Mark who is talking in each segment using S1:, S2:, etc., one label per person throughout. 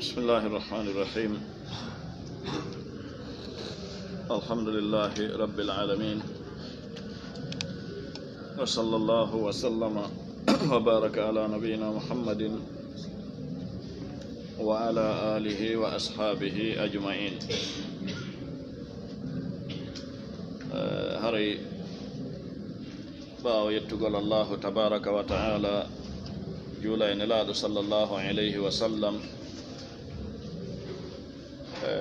S1: بسم الله الرحمن الرحيم. الحمد لله رب العالمين، وصلى الله وسلم وبارك على نبينا محمد وعلى آله وأصحابه أجمعين. هري باو يتقول الله تبارك وتعالى جولا نلاد صلى الله عليه وسلم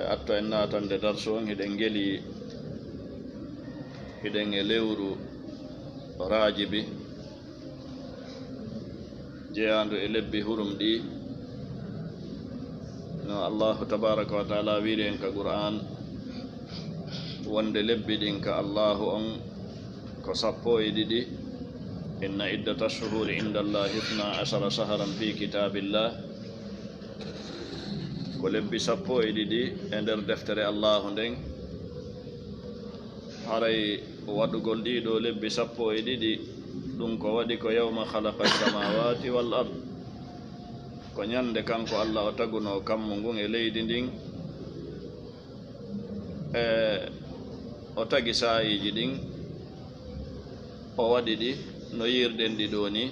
S1: atto en natande darso on hiɗen geli hiɗen e lewru rajibi jeyandu e lebbi hurum ɗi no allahu tabaraka wa taala wiiri en ka qur'an wonde lebbi ɗin ka allahu on ko 12 inna iddata shuhuri inda allahi 12 shahran fi kitabillah ko lebbi 12 e nder deftere allahu nden haray waɗugol ɗiɗo lebbi 12 ɗum ko waɗi ko yawma khalaqa samawati wal ard ko ñande kanko allah o taguno kammu ngun e leydi ndin o tagi sayiji ɗin o waɗi ɗi no yirɗen ɗi ɗo ni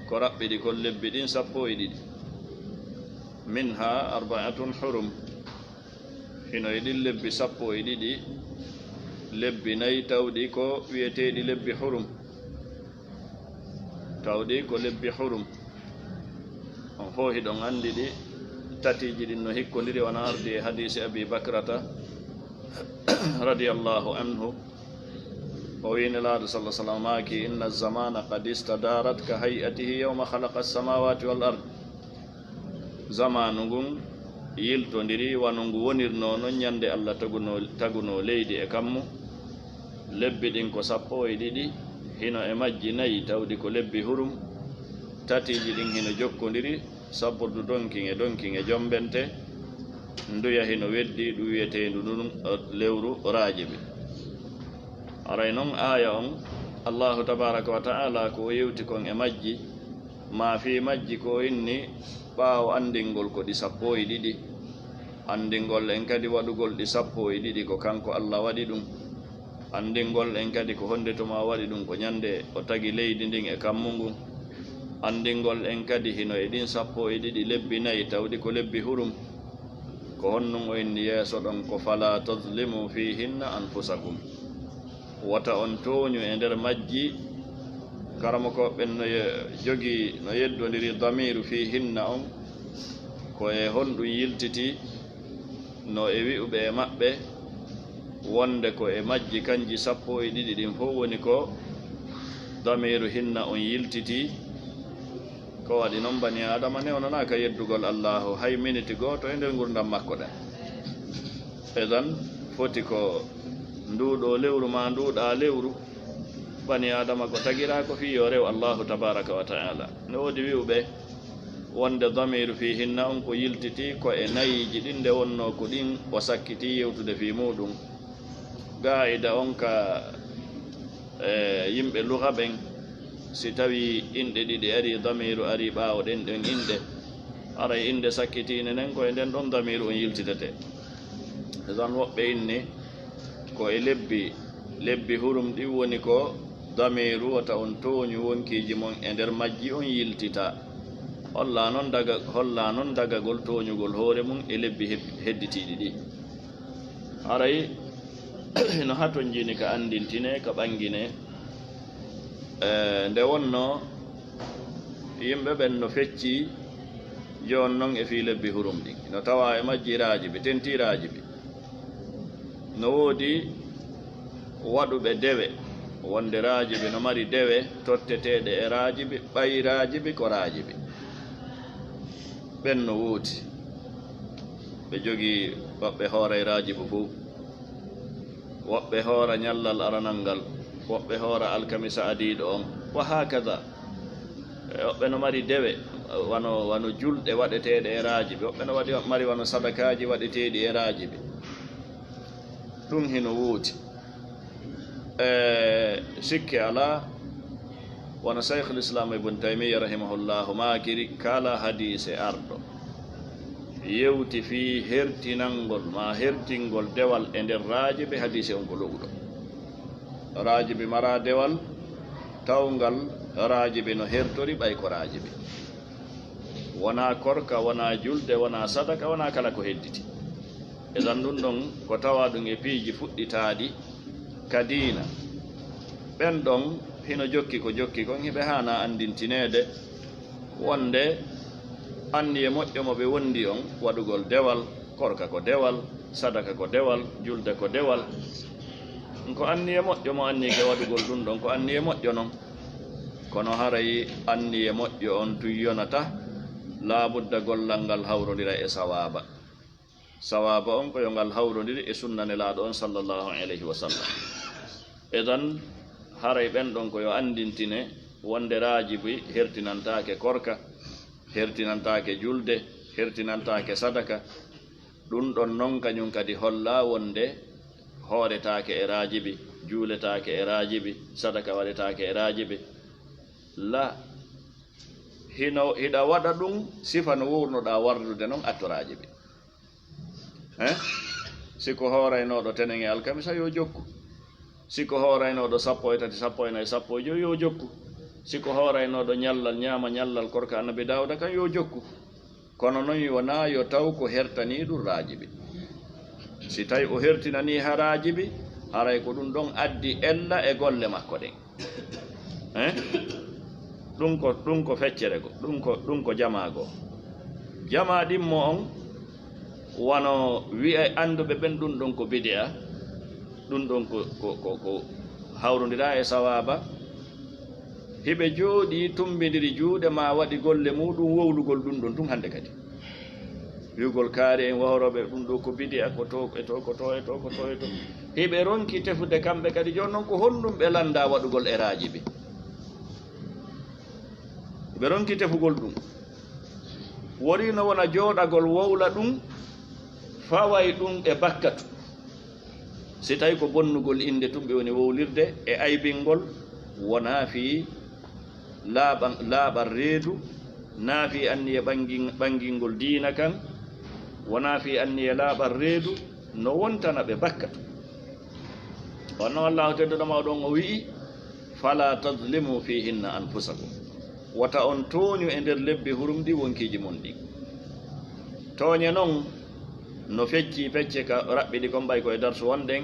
S1: ko raɓɓiɗi kon lebbi ɗin 12 minha arba'atun hurum hino e ɗin lebbi 12 lebbi nayi tawɗi ko wiyeteɗi lebbi hurum tawɗi ko lebbi hurum on fo hiɗon andi ɗi tatiji ɗin no hikkodiri wona ardi e hadisi abi bakrata radiyallahu anhu o wini laaɗo sallah sallam maki inna zamana qad istadarat ka hay'atihi yawma khalaqa as-samawati wal ard zamanu ngun yiltodiri wano ngu wonirno non ñande allah taguno leydi e kammu lebbi ɗin ko 12 hino e majji nayi tawdi ko lebbi hurum tatiji ɗin hino jokkodiri sabbordu donkin e jombente nduya hino weddi ɗum wiyetendu ɗum lewru rajibi aray noon aya on allahu tabaraka wa taala ko yewti kon e majji ma fi majji ko inni ɓaawo andingol ko ɗi 12 andingol en kadi waɗugol ɗi 12 ko kanko allah waɗi ɗum andingol en kadi ko honde to ma waɗi ɗum ko ñande o tagi leydi ndin e kammu ngun andingol en kadi hino e ɗin 12 lebbi nayi tawɗi ko lebbi hurum ko honnum o inni yeeso ɗon ko fala tazlimu fihinna anfusakum wata on toñu e nder majji karama ko ɓen no jogi no yeddodiri damiru fi hinna on ko e honɗum yiltiti no e wi'uɓe e maɓɓe wonde ko e majji kanji 12 ɗin fof woni ko damiru hinna on yiltiti ko waɗi noon bani adama ne onana ka yeddugol allahu hay miniti goto e nder gurdam makko ɗen edan foti ko nduɗo lewru ma nduɗa lewru bani adama ko tagira ko fi yo rew allahu tabaraka wa taala no wodi wi'uɓe wonde damiru fi hinna on ko yiltiti ko e nayiji ɗin nde wonno ko ɗin o sakkiti yewtude fi muɗum gaida on ka yimɓe luha ɓen si tawi inɗe ɗiɗi ari damiru ari ɓawo ɗen inɗe aray inde sakkitine nen koye nden ɗon damiru on yiltitete tan woɓɓe inni ko e lebbi hurum ɗin woni ko damiru wata on toñu wonkiji mon e nder majji on yiltita holla noon dagagol toñugol hoore mum e lebbi hedditiɗi ɗi haray no haton jini ka andintine ka ɓangine nde wonno yimɓe ɓen no fecci jon noon e fi lebbi hurum ɗin no tawa e majji rajibi tenti rajibi no woodi waɗuɓe dewe wonde rajibi no mari dewe totteteɗe e rajibi ɓayi rajibi ko rajibi ɓen no wuuti ɓe jogi woɓɓe hoora e rajibu fuu woɓɓe hoora ñallal aranal ngal woɓɓe hoora alkamisa adiɗo on wa hakada woɓɓe no mari dewe wano julɗe waɗeteɗe e rajibi woɓɓe no mari wano sadakaji waɗeteɗi e rajibi ɗum hino wuuti sikke ala wono cheikh l'islam ibn taymiyya rahimahullahu makiri kala hadise arɗo yewti fi hertinangol ma hertingol dewal e nder raajibe hadise on ko lowɗo raajibe mara dewal tawgal raajibe no hertori ɓay ko raajibe wona korka wona julde wona sadaka wona kala ko hedditi e dan ɗum ɗon ko tawa ɗum e piiji fuɗɗitaaɗi ka diina ɓen ɗon hino jokki ko jokki kon hiɓe hana andintineede wonde anni e moƴƴo mo ɓe wondi on waɗugol dewal korka ko dewal sadaka ko dewal julde ko dewal ko anni e moƴƴo mo anni ke waɗugol ɗum ɗon ko anni e moƴƴo noon kono haray anni e moƴƴo on tuyyonata laabudda gollal ngal hawrodira e sawaba sawaba on ko yo ngal hawrodiri e sunnanelaaɗo on sallllahu alayhi wa sallam edan haray ɓen ɗon ko yo andintine wonde raajibi hertinantake korka hertinantake julde hertinantake sadaka ɗum ɗon noon kañum kadi holla wonde hooretake e raajibi juuletake e raajibi sadaka waɗetake e raajibi la hiɗa waɗa ɗum sifa no wurnoɗa wardude noon atto raajibi siko hooraynoɗo tenen e alkamisa yo jokku siko hooraynoɗo 13 14 15 yo jokku siko hooraynoɗo ñallal ñaama ñallal korka annabi dawda kan yo jokku kono noon wona yo taw ko hertani ɗum raajibi si tawi o hertinani ha raajibi haray ko ɗum ɗon addi ella e golle makko ɗen ɗum ko feccere go ɗum ko jamaago jama ɗimmo on wano wi'a anduɓe ɓen ɗum ɗon ko bidia ɗum ɗon ko hawrodira e sawaba hiɓe jooɗi tumbidiri juuɗe ma waɗi golle muɗum wowlugol ɗum ɗon tun hande kadi wiugol kaari en wawroɓe ɗum ɗo ko bidia ko to e to ko to e to ko to e to hiɓe ronki tefude kamɓe kadi joni noon ko honɗum ɓe landa waɗugol e raajibi ɓe ronki tefugol ɗum worino wona jooɗagol wowla ɗum faway ɗum e bakkatu si tawi ko bonnugol inde tum ɓe woni wowlirde e aybingol wona fi laaɓal reedu na fi anniye ɓangingol diina kan wona fi anniye laaɓal reedu no wontana ɓe bakkatu wonno allahu tedduɗo mawɗon o wi'i fala tadlimu fihinna anfusakum wata on tooñu e nder lebbi hurum ɗi wonkiji mon ɗi tooñe noon no fecci fecce ka raɓɓiɗi kon ɓay koye darsu wonɗen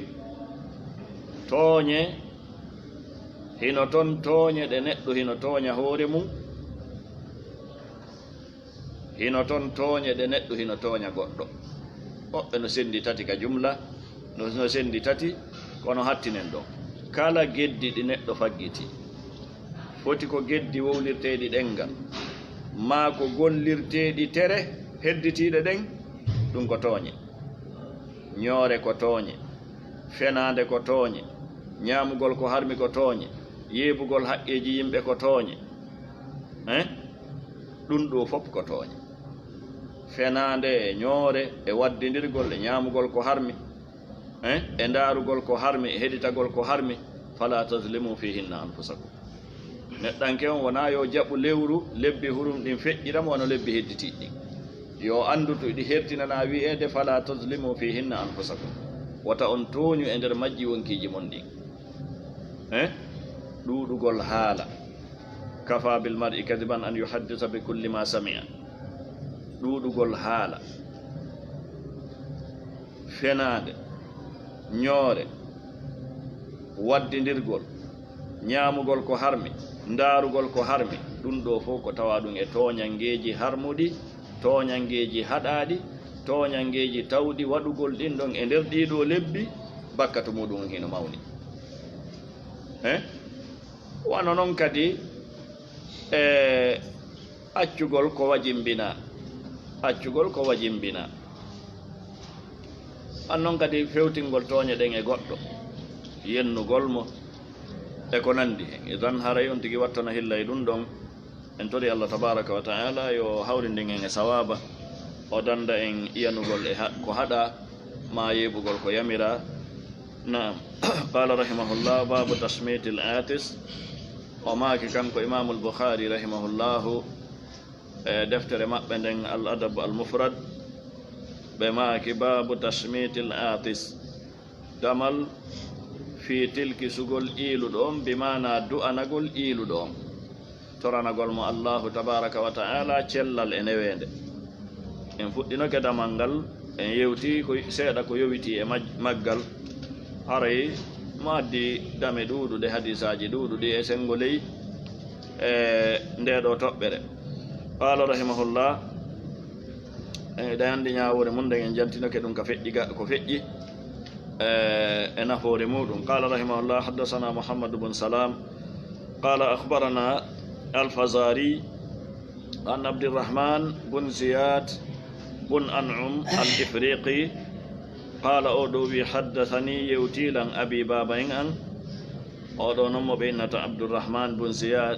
S1: tooñe hino toon tooñe ɗe neɗɗo hino tooña hoore mum hino toon tooñe ɗe neɗɗo hino tooña goɗɗo woɓɓe no sendi tati ka jumla no sendi tati kono hattinen ɗon kala geddi ɗi neɗɗo faggiti foti ko geddi wowlirteɗi ɗengal ma ko gollirteɗi tere hedditiɗe ɗen ɗum ko tooñe ñoore ko tooñe fenade ko tooñe ñaamugol ko harmi ko tooñe yeebugol haqqeji yimɓe ko tooñe ɗum ɗo fof ko tooñe fenade e ñoore e waddidirgol e ñaamugol ko harmi e ndaarugol ko harmi e heɗitagol ko harmi fala taslimu fihinna anfusakum neɗɗanke on wona yo jaɓu lewru lebbi hurum ɗin feƴƴiram wono lebbi hedditiɗ ɗin yo andu to ɗi hertinana wi'ede fala taslimu fihinna anfusakum wata on tooñu e nder majji wonkiji mon ɗin ɗuɗugol haala kafa bil mar'i kadiban an yuhaddisa bi kulli ma sami'a ɗuɗugol haala fenade ñoore waddidirgol ñaamugol ko harmi ndaarugol ko harmi ɗum ɗo fof ko tawa ɗum e tooñangeji harmuɗi tooñangeji haɗaɗi tooñangeji tawɗi waɗugol ɗin ɗon e nder ɗiɗo lebbi bakkatu muɗum hino mawni wano noon kadi e accugol ko wajimbina accugol ko wajimbina an noon kadi fewtingol tooñe ɗen e goɗɗo yennugol mo e ko nandi hen idan haray on tigi wattana hilla e ɗum ɗon en tori allah tabaraka wa taala yo hawrindin en e sawaba o danda en iyanugol e ko haɗa ma yeɓugol ko yamira naam qala rahimahullah babu tasmiti l atis o maaki kanko imamu lboukhari rahimahullahu e deftere maɓɓe nden al adabu al mufrad بماك باب تشميت العاطس دمل في تلك سقول إيلو دوم بمعنى دعنا قول إيلو دوم ترانا قول ما الله تبارك وتعالى تشلل إنوين إن فتنا كده منغل إن يوتي سيدا كو يوتي مغل هاري ما دي دامي دودو دي حديثاجي دودو دي اسنغولي ندو توبره قال رحمه الله dayande ñawore mun dagen jantinoke ɗum ka feƴƴi ko feƴƴi e nafoore muɗum qala rahimahullah haddathana muhammad bun salam qala akhbarana alfazari an abdirrahman bun ziyad bun an'um al-ifriqi qala o ɗo wi haddathani yewtilan abi baba en an oɗo noon mo ɓeynata abdourahman bun ziyad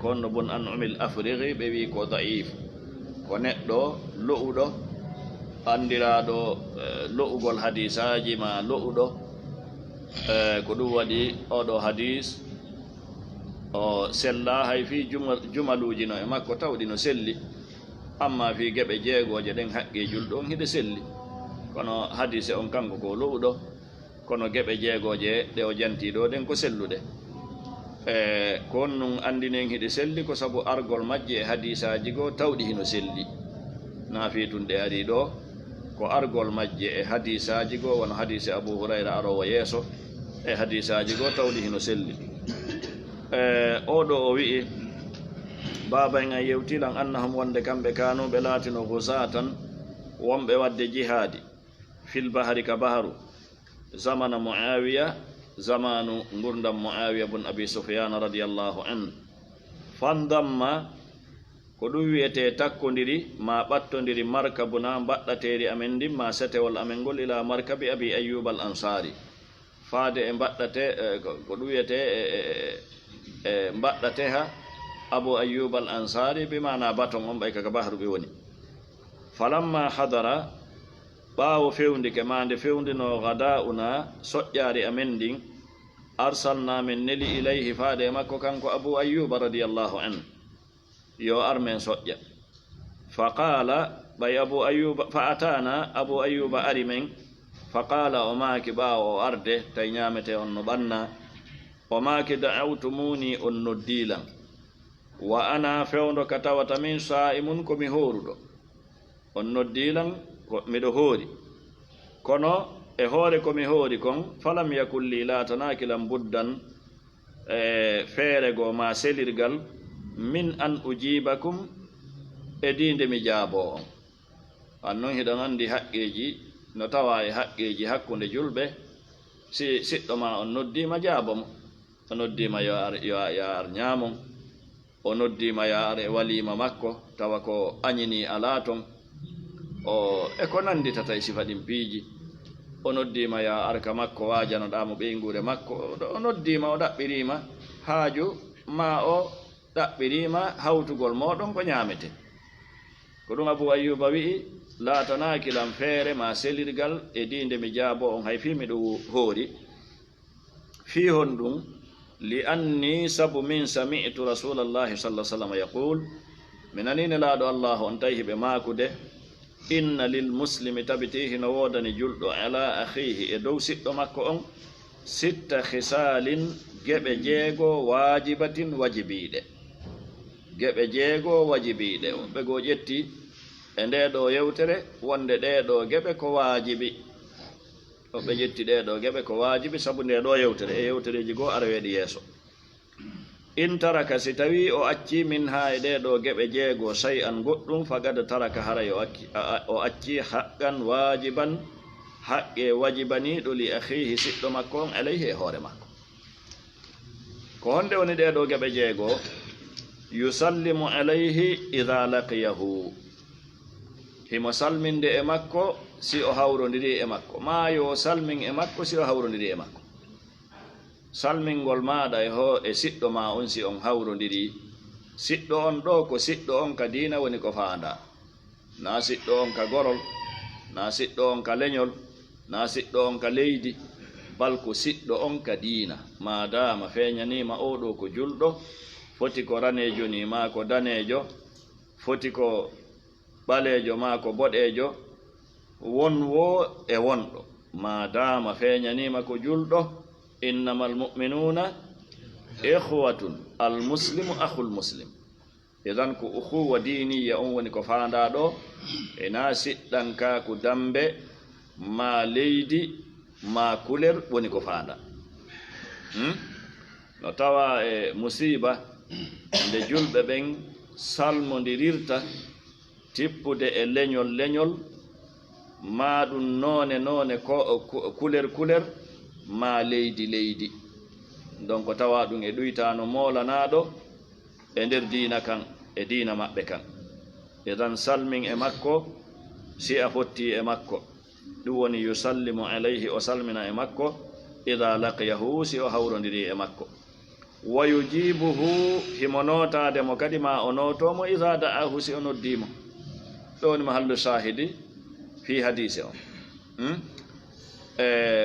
S1: konno bun an'um al-afriqi ɓe wi ko daif ko neɗɗo lo'uɗo andiraɗo lo'ugol hadisaji ma lo'uɗo ko ɗum waɗi oɗo hadis o sella hay fi jumaluji no e makko tawɗi no selli amma fi geɓe jeegoje ɗen haqqe julɗo on hiɗe selli kono hadise on kanko ko lo'uɗo kono geɓe jeegoje ɗe o jantiɗo ɗen ko selluɗe ko on nun andinen hiɗe selli ko sabu argol majje e hadisaji go tawɗi hino selli na fitunɗe ari ɗo ko argol majje e hadisaji go wono hadise Abu Hurayra arowo yeeso e hadisaji go tawɗi hino selli oɗo o wi'i baba en yewtilan annahum wonde kamɓe kanuɓe laatino gusatan wonɓe wadde jihadi fil bahari ka baharu zamana Muawiya zamanu gurdam Muawiya bun Abi Sufyan radiyallahu anhu fandamma ko ɗum wiyete takkodiri ma ɓattodiri markabuna mbaɗɗateri amen ndin ma setewol amen ngol ila markabi Abi Ayyub al Ansari faade e mbaɗɗate ko ɗum wiyete mbaɗɗate ha Abu Ayyub al Ansari bi mana baton on ɓay kaka bahru ɓe woni falamma hadara ɓaawo fewndike mande fewndino gada'una soƴƴaari amen ndin arsalna min neli ilayhi faade e makko kanko Abu Ayyub radiyallahu anhu yo armen soƴƴa fa qala ɓay Abu Ayyub fa atana Abu Ayyub ari men fa qala o maaki ɓaawo o arde tawi ñamete on no ɓanna o maaki da'awtumuni on noddilan wa ana fewndo ka tawata min sa'imun komi horuɗo on noddilan ko miɗo hoori kono e hoore komi hoori kon falam yakul li laatanakilam buddan feere goo ma selirgal min an ujibakum e dinde mi jaabo on an noon hiɗon anndi haqqeji no tawa e haqqeji hakkunde julɓe si siɗɗo ma on noddima jaabo mo o noddima yo ar ñaamon o noddima yo ar e walima makko tawa ko añini alaa ton o e ko nanditata e sifa ɗin piiji o noddima ya arka makko wajanoɗamo ɓeygure makko o noddima o ɗaɓɓirima haaju ma o ɗaɓɓirima hawtugol moɗon ko ñamete ko ɗum Abu Ayyuba wi'i laatanakilam feere ma selirgal e dinde mi jaabo on hay fi miɗo hoori fi hon ɗum li anni sabu min sami'tu rasulallahi sallallahu alaihi wasallam yaqul min anine laaɗo Allah on tawi hiɓe makude inna lil muslimi tabitihi no wodani julɗo ala akhihi e dow siɗɗo makko on sitta khisalin geɓe jeego wajibatin wajibiɗe geɓe jeego wajibiɗe ɓe go ƴetti e nde ɗo yewtere wonde ɗeɗo geɓe ko wajibi ɓe ƴetti ɗeɗo geɓe ko wajibi sabu nde ɗo yewtere e yewtereji goo araweɗi yeeso in taraka si tawi o acci min ha e ɗeɗo geɓe jeego say an goɗɗum fagada taraka haray o acci haqqan wajiban haqqe wajibaniɗo li akhihi siɗɗo makko on alayhi e hoore makko ko honde woni ɗeɗo geɓe jeego yusallimu alayhi ida laqiyahu himo salminde e makko si o hawrodiri e makko ma yo salmin e makko si o hawrodiri e makko salmingol maɗa e siɗɗo ma on si on hawrodiri siɗɗo on ɗo ko siɗɗo on ka diina woni ko faanda na siɗɗo on ka gorol na siɗɗo on ka leñol na siɗɗo on ka leydi bal ko siɗɗo on ka diina madama feñanima oɗo ko julɗo foti ko ranejo ni ma ko danejo foti ko ɓalejo ma ko boɗejo wonwo e wonɗo ma dama feeñanima ko julɗo innamal mu'minuna ikhwatun almuslimu akhul muslim idan ko ukhuwa diniya on woni ko faanda ɗo ena siɗɗan ka ko dambe ma leydi ma kuler woni ko faanda no tawa e musiba nde julɓe ɓen salmodirirta tippude e leñol ma ɗum noone kuler ma leydi donc tawa ɗum e ɗuytano molanaɗo e nder diina kan e diina maɓɓe kan idan salmin e makko si a fotti e makko ɗum woni yusallimu alayhi o salmina e makko ida laqiyahu si o hawrodiri e makko wa yujibuhu himo notade mo kadi ma o notomo ida da'ahu si o noddimo ɗo woni mahallu shahidi fi hadise on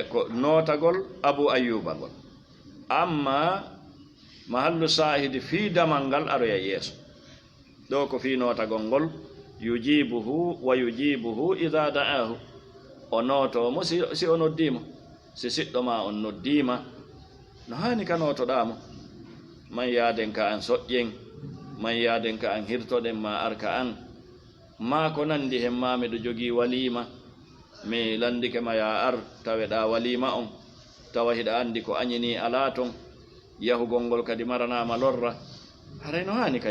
S1: ko notagol abu ayyuba ngol amma mahallu shahidi fi damal ngal aroya yeeso ɗo ko fi notagol ngol yujibuhu wa yujibuhu ida da'ahu o notomo si o noddimo si siɗɗo ma on noddima no hani ka notoɗamo man yaden ka an soƴƴen man yaden ka an hirtoɗen ma arka an ma ko nandi hen ma miɗo jogii walima mi landike ma ya ar taweɗa walima on tawa hiɗa andi ko añini ala ton yahugol ngol kadi maranama lorra arayno hani ka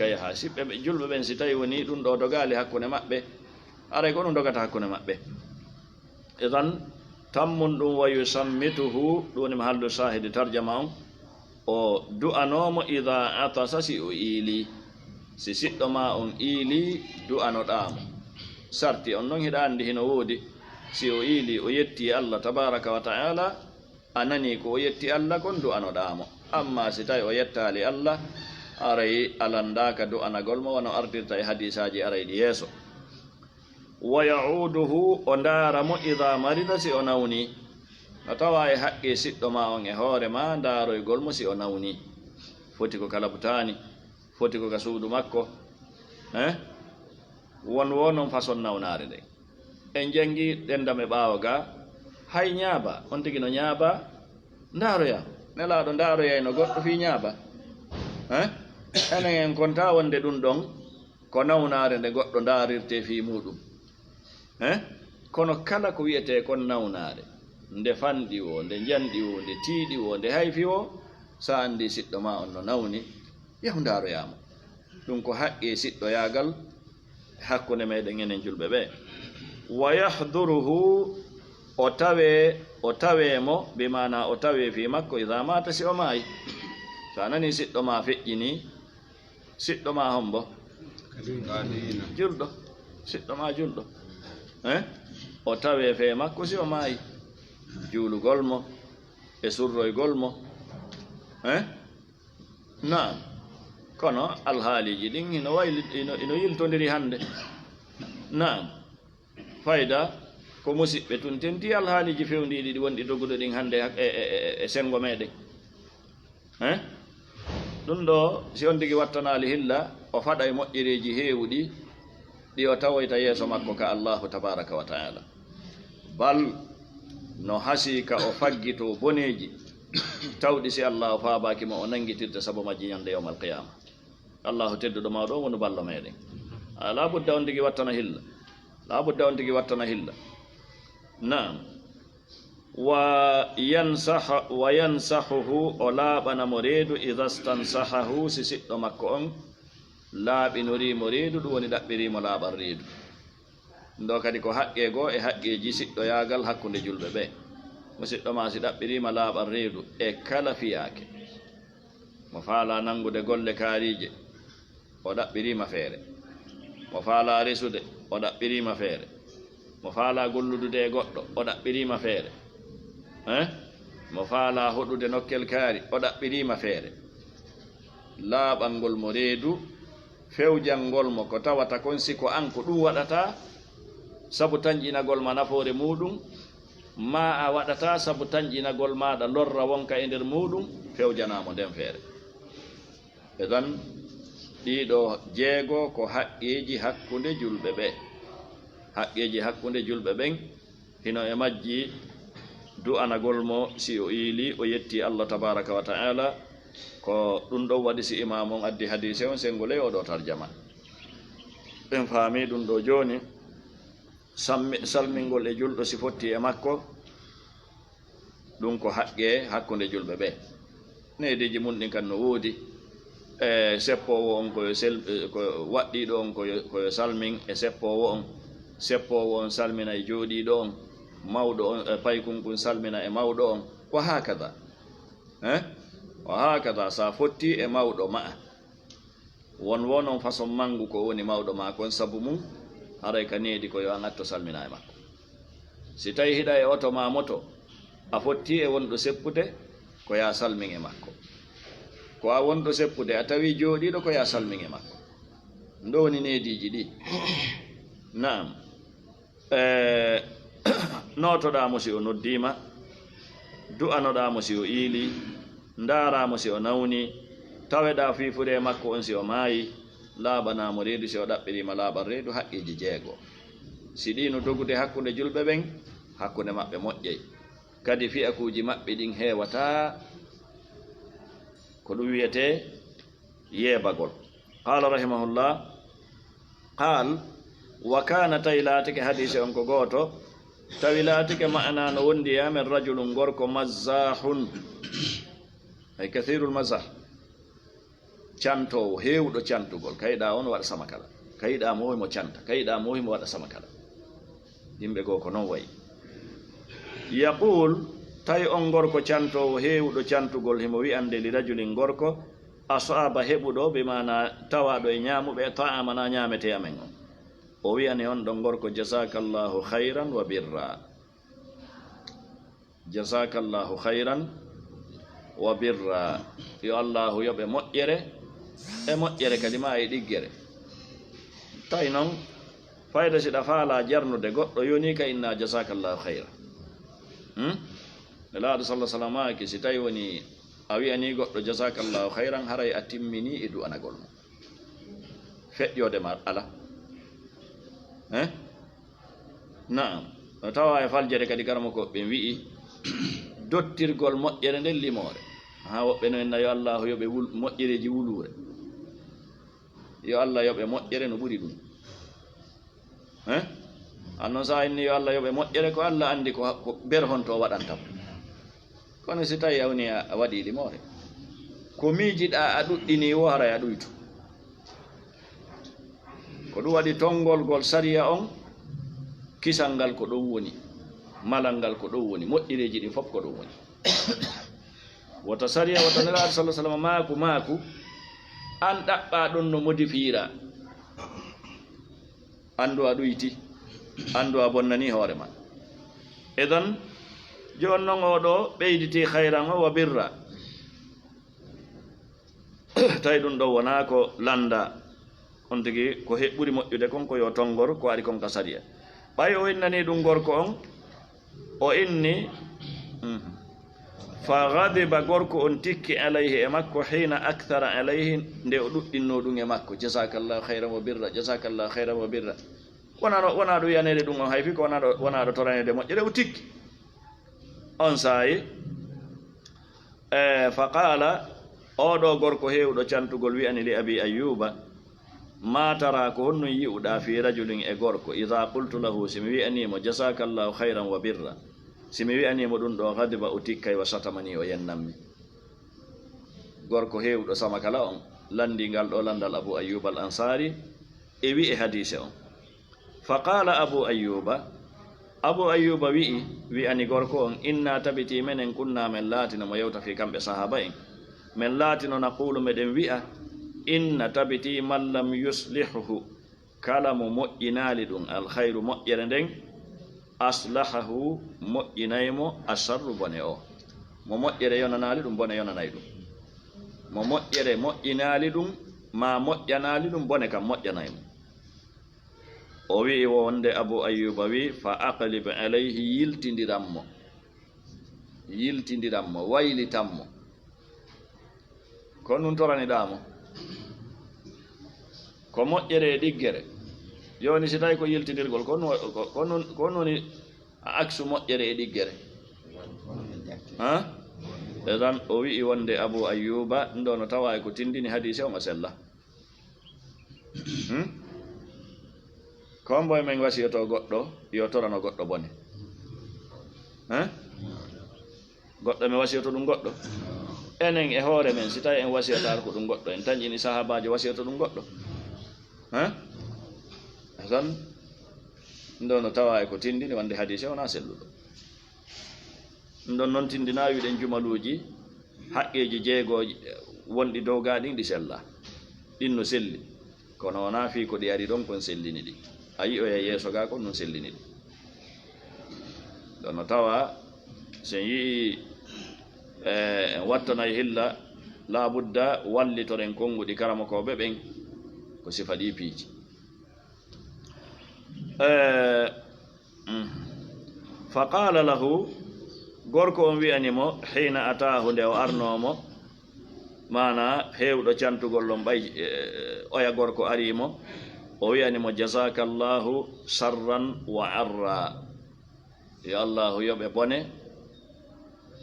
S1: yaha siɓɓe julɓe ɓen si tawi woni ɗum ɗo dogali hakkude maɓɓe aray ko ɗum dogata hakkude maɓɓe idan tammun ɗum wa yusammituhu ɗum woni mahallu shahidi tarjama on o du'anomo ida atasa si o iili si siɗɗo ma on iili du'anoɗamo sarti on noon hiɗa andi hino woodi si o iili o yetti Allah tabaraka wa ta'ala a nani ko o yetti Allah kon du'anoɗamo amma si tawi o yettali Allah aray alandaka du'anagol mo wono artirta e hadisaji aray ɗi yeeso wa ya'uduhu o ndaaramo ida marida si o nawni no tawa e haqqe siɗɗo ma on e hoore ma ndaaroygol mo si o nawni foti ko kala butani foti ko ka suudu makko won wonon façon nawnare nde en jangi ɗendam e ɓaawo ga hay ñaaba on tigi no ñaaba ndaaroya nelaɗo ndaaroyay no goɗɗo fi ñaaba enen en konta wonde ɗum ɗon ko nawnare nde goɗɗo ndaarirte fi muɗum kono kala ko wiyete kon nawnare nde fanɗi o nde janɗi o nde tiiɗi o nde hayfi o sa andi siɗɗo ma on no nawni yahu ndaaroyama ɗum ko haqqe siɗɗoyagal hakkunde meɗen enen julɓe ɓe wa yahduruhu o tawemo bimana o tawe fi makko ida mata si o maayi sa nani siɗɗo ma feƴƴini siɗɗo ma hombo julɗo siɗɗo ma julɗo o tawe fe makko si o maayi juulugol mo e surroygol mo naam kono alhaaliji ɗin ino yiltodiri hande naam fayda ko musidɓe tun tenti alhaaliji fewndiɗi ɗi wonɗi doguɗo ɗin hande e sengo meɗen ɗum ɗo si on tigi wattanali hilla o faɗa e moƴƴereji heewɗi ɗi o tawoyta yeeso makko ka allahu tabaraka wa taala bal no hasi ka o faggito boneji tawɗi si allahu faabakimo o nangitirta sabu majji ñande yawma alqiyama allahu tedduɗo mawɗo o woni ballo meɗen labudda on tigi wattana hilla naam wa yansahuhu o laaɓanamo reedu ida stansahahu si siɗɗo makko on laaɓinorimo reedu ɗum woni ɗaɓɓirimo laaɓan reedu ndo kadi ko haqqe goo e haqqeji siɗɗoyagal hakkude julɓe ɓe musidɗo ma si ɗaɓɓirima laaɓan reedu e kala fiyake mo faala nangude golle kaarije o ɗaɓɓirima feere mo faala resude o ɗaɓɓirima feere mo faala golludude e goɗɗo o ɗaɓɓirima feere mo faala hoɗude nokkel kaari o ɗaɓɓirima feere laaɓangol mo reedu fewjangol mo ko tawata kon siko an ko ɗum waɗata sabu tañƴinagol ma nafoore muɗum ma a waɗata sabu tañƴinagol maɗa lorra wonka e nder muɗum fewjanamo nden feere edan ɗiɗo jeego ko haqqeji hakkude julɓe ɓe haqqeji hakkunde julɓe ɓen hino e majji du'anagol mo si o iili o yetti Allah tabaraka wa ta'ala ko ɗum ɗon waɗi si imam on addi hadise on sengole oɗo tarjama ɓen faami ɗum ɗo joni salmingol e julɗo si fotti e makko ɗum ko haqqe hakkunde julɓe ɓe nediji mum ɗin kan no woodi e seppowo on ko waɗɗiɗo on koyo salmin e seppowo on salmina e jooɗiɗo on mawɗo on paykunkun salmina e mawɗo on wa hakada wa hakada sa fotti e mawɗo ma'a wonon façon mangu ko woni mawɗo ma kon sabu mum haray ka needi ko yo an atto salmina e makko si tawi hiɗa e oto ma moto a fotti e wonɗo seppude ko ya salmin e makko ko a wonɗo seppude a tawi jooɗiɗo ko ya salmin e makko ndo woni neediji ɗi naam notoɗamo si o noddima du'anoɗamo si o iili ndaaramo si o nawni taweɗa fiifude e makko on si o maayi laaɓanamo reedu si o ɗaɓɓirima laaɓan reedu haqqiji 6 si ɗino dogude hakkunde julɓe ɓen hakkunde maɓɓe moƴƴey kadi fi'akuji maɓɓe ɗin heewata ko ɗum wiyete yeebagol qala rahimahullah qal wa kana tawi laatike hadise on ko gooto tawi laatike ma'ana no wondiya men rajulun gorko mazzahun ay kathirul mazah cantowo heewɗo cantugol kayiɗa on waɗa sama kala kayiɗa mo mo canta kayiɗa mo mo waɗa sama kala yimɓe goo ko noon wayi yaqul tawi on gorko cantowo heewɗo cantugol himo wi'ande li rajulin gorko asaba heɓuɗo ɓe mana tawaɗo e ñaamuɓe ta'amana ñaamete amen on o wi'ani on ɗon gorko jasakallahu hayran wa birra jasakallahu hayran wa birra yo allahu yoɓe moƴƴere e moƴƴere kadi ma e ɗiggere tawi noon fayda siɗa faala jarnude goɗɗo yoni ka inna jasakallahu hayra laaɗo sallah sallam aki si tawi woni a wi'ani goɗɗo jasakallahu hayran haray a timmini e du'anagol mo feƴƴode ma ala naam no tawa e faljere kadi karamo ko ɓe wi'i dottirgol moƴƴere nden limore ha woɓɓe no enna yo allahu yoɓe moƴƴereji wulure yo allah yoɓe moƴƴere no ɓuri ɗum annon sa inni yo allah yoɓe moƴƴere ko allah andi ko berhonto waɗantamo kono si tawi awni a waɗi limore ko miijiɗa a ɗuɗɗini wo haray a ɗuytu ko ɗum waɗi tongol gol sariya on kisal ngal ko ɗon woni malal ngal ko ɗon woni moƴƴireji ɗin fof ko ɗon woni wota sariya wota nelaɗo sallah sallam maaku an ɗaɓɓa ɗon no modifiira andu a ɗuyti andu a bonnani hoore ma edan joni noon oɗo ɓeyditi hayran o wa birra tawi ɗum ɗo wona ko landa on tigi ko ɓuri moƴƴude kon ko yo tongor ko ari kon ka sariya ɓay o innani ɗum gorko on o inni fa gadiba gorko on tikki alayhi e makko hina akthara alayhi nde o ɗuɗɗinno ɗum e makko jasakallahu hayran wa birra jasakallahu hayran wa birra wona ɗo yanede ɗum on hayfi ko wona ɗo toranede moƴƴere o tikki on saayi fa qala oɗo gorko hewɗo cantugol wi'ani li abi ayyuba ma tara ko honno yi'uɗa fi rajulin e gorko ida qultu lahu simi wi'animo jasakallahu hayran wa birra simi wi'animo ɗum ɗo gadiba o tikkay wa satamani o yennammi gorko hewɗo sama kala on landi ngal ɗo landal abu ayyuba al ansari e wi'e hadise on fa qala abu ayyuba wi'ani gorko on inna tabiti menen kunna men laatino mo yewta fi kamɓe sahaba en men laatino naqulu meɗen wi'a inna tabiti man lam yuslihuhu kala mo moƴƴinaali ɗum alkhayru moƴƴere nden aslahahu moƴƴinaymo asharru bone o mo moƴƴere yonanaali ɗum bone yonanayi ɗum mo moƴƴere moƴƴinaali ɗum ma moƴƴanaali ɗum bone kam moƴƴanaymo o wi'i wonde abu ayyuba wi fa aqlib alayhi yiltidiranmo waylitanmo ko ɗum toraniɗamo ko moƴƴere e ɗiggere joni si tawi ko yiltidirgol ko noni aksu moƴƴere e ɗiggere edan o wi'i wonde Abu Ayyuba ndo no tawa ko tindini hadise o ma sella komboye men wasiyoto goɗɗo yo torano goɗɗo bone goɗɗo mi wasiyoto ɗum goɗɗo enen e hoore men si tawi en wasiyatare ko ɗum goɗɗo en tañƴini sahabajo wasiyoto ɗum goɗɗo tan ndo no tawa ko tindini wonde hadise wona selluɗo ɗon noon tindina wiɗen jumaluji haqqeji jeegoji wonɗi dow ga ɗin ɗi sella ɗin no selli kono wona fi ko ɗi ari ɗon kon sellini ɗi ayi o e yeeso ga kon non sellini ɗi ɗon no tawa sen yii en wattanayi hilla labudda wallitoren konguɗi karamakoɓe ɓen ko sifa ɗi piiji fa qala lahu gorko on wi'animo hina atahu nde o arnomo mana hewɗo cantugol ɗon ɓay oya gorko arimo o wi'animo jazakallahu sarran wa arra yo allahu yoɓe bone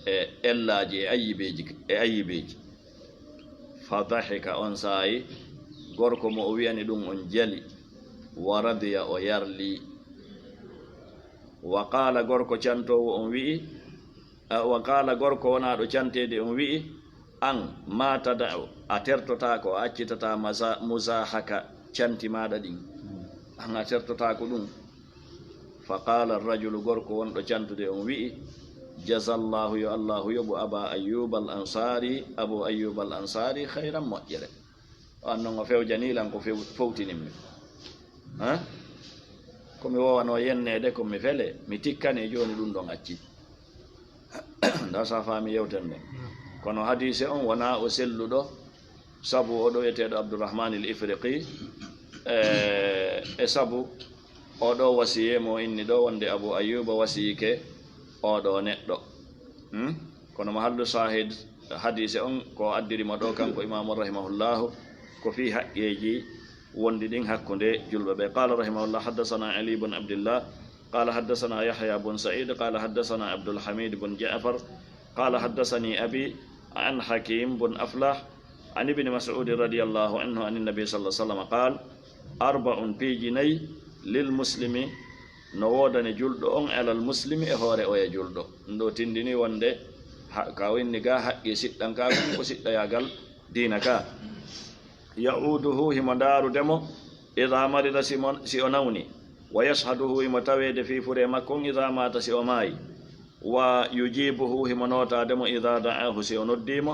S1: e ellaji e ayibeji fa dahika on saayi gorko mo o wi'ani ɗum on jali wa radiya o yarli wa qala gorko cantowo on wi'i wa qala gorko wonaɗo cantede on wi'i an ma tada'u a tertotako a accitata musahaka canti maɗa ɗin an a tertotako ɗum fa qala arrajulu gorko wonɗo cantude on wi'i jazallahu yo allahu yoɓu aba ayyuba al ansari abu ayyuba al ansari hayran moƴƴere o annon o fewjanilan ko fowtininmi komi wowano yennede komi fele mi tikkane joni ɗum ɗon acci nda sa faami yewten nden kono hadise on wona o selluɗo sabu oɗo wiyeteɗo abdourahman il ifriqi e sabu oɗo wasiye mo inni ɗo wonde abou ayuba wasiyike oɗo neɗɗo kono mahallu sahid hadise on ko addirimo ɗo kanko imamu rahimahullahu ko fi haqqeji wondi ɗin hakkude julɓe ɓe qala rahimahullah haddasana ali bun abdillah قال حدثنا يحيى بن سعيد قال حدثنا عبد الحميد بن جعفر قال حدثني أبي عن حكيم بن أفلح عن ابن مسعود رضي الله عنه عن النبي صلى الله عليه وسلم قال 4 بيجني للمسلم نودني جلد على المسلم إهوري أو يجلد ندو تندني وندي كاوين نجا حق ستان كاكم وستة يقال دينك يعوده همدار دمو إذا مرض سيونوني ويشهده متويد في فريمكم إذا مات سيوماي ويجيبه همنوتا دم إذا دعاه سيونديم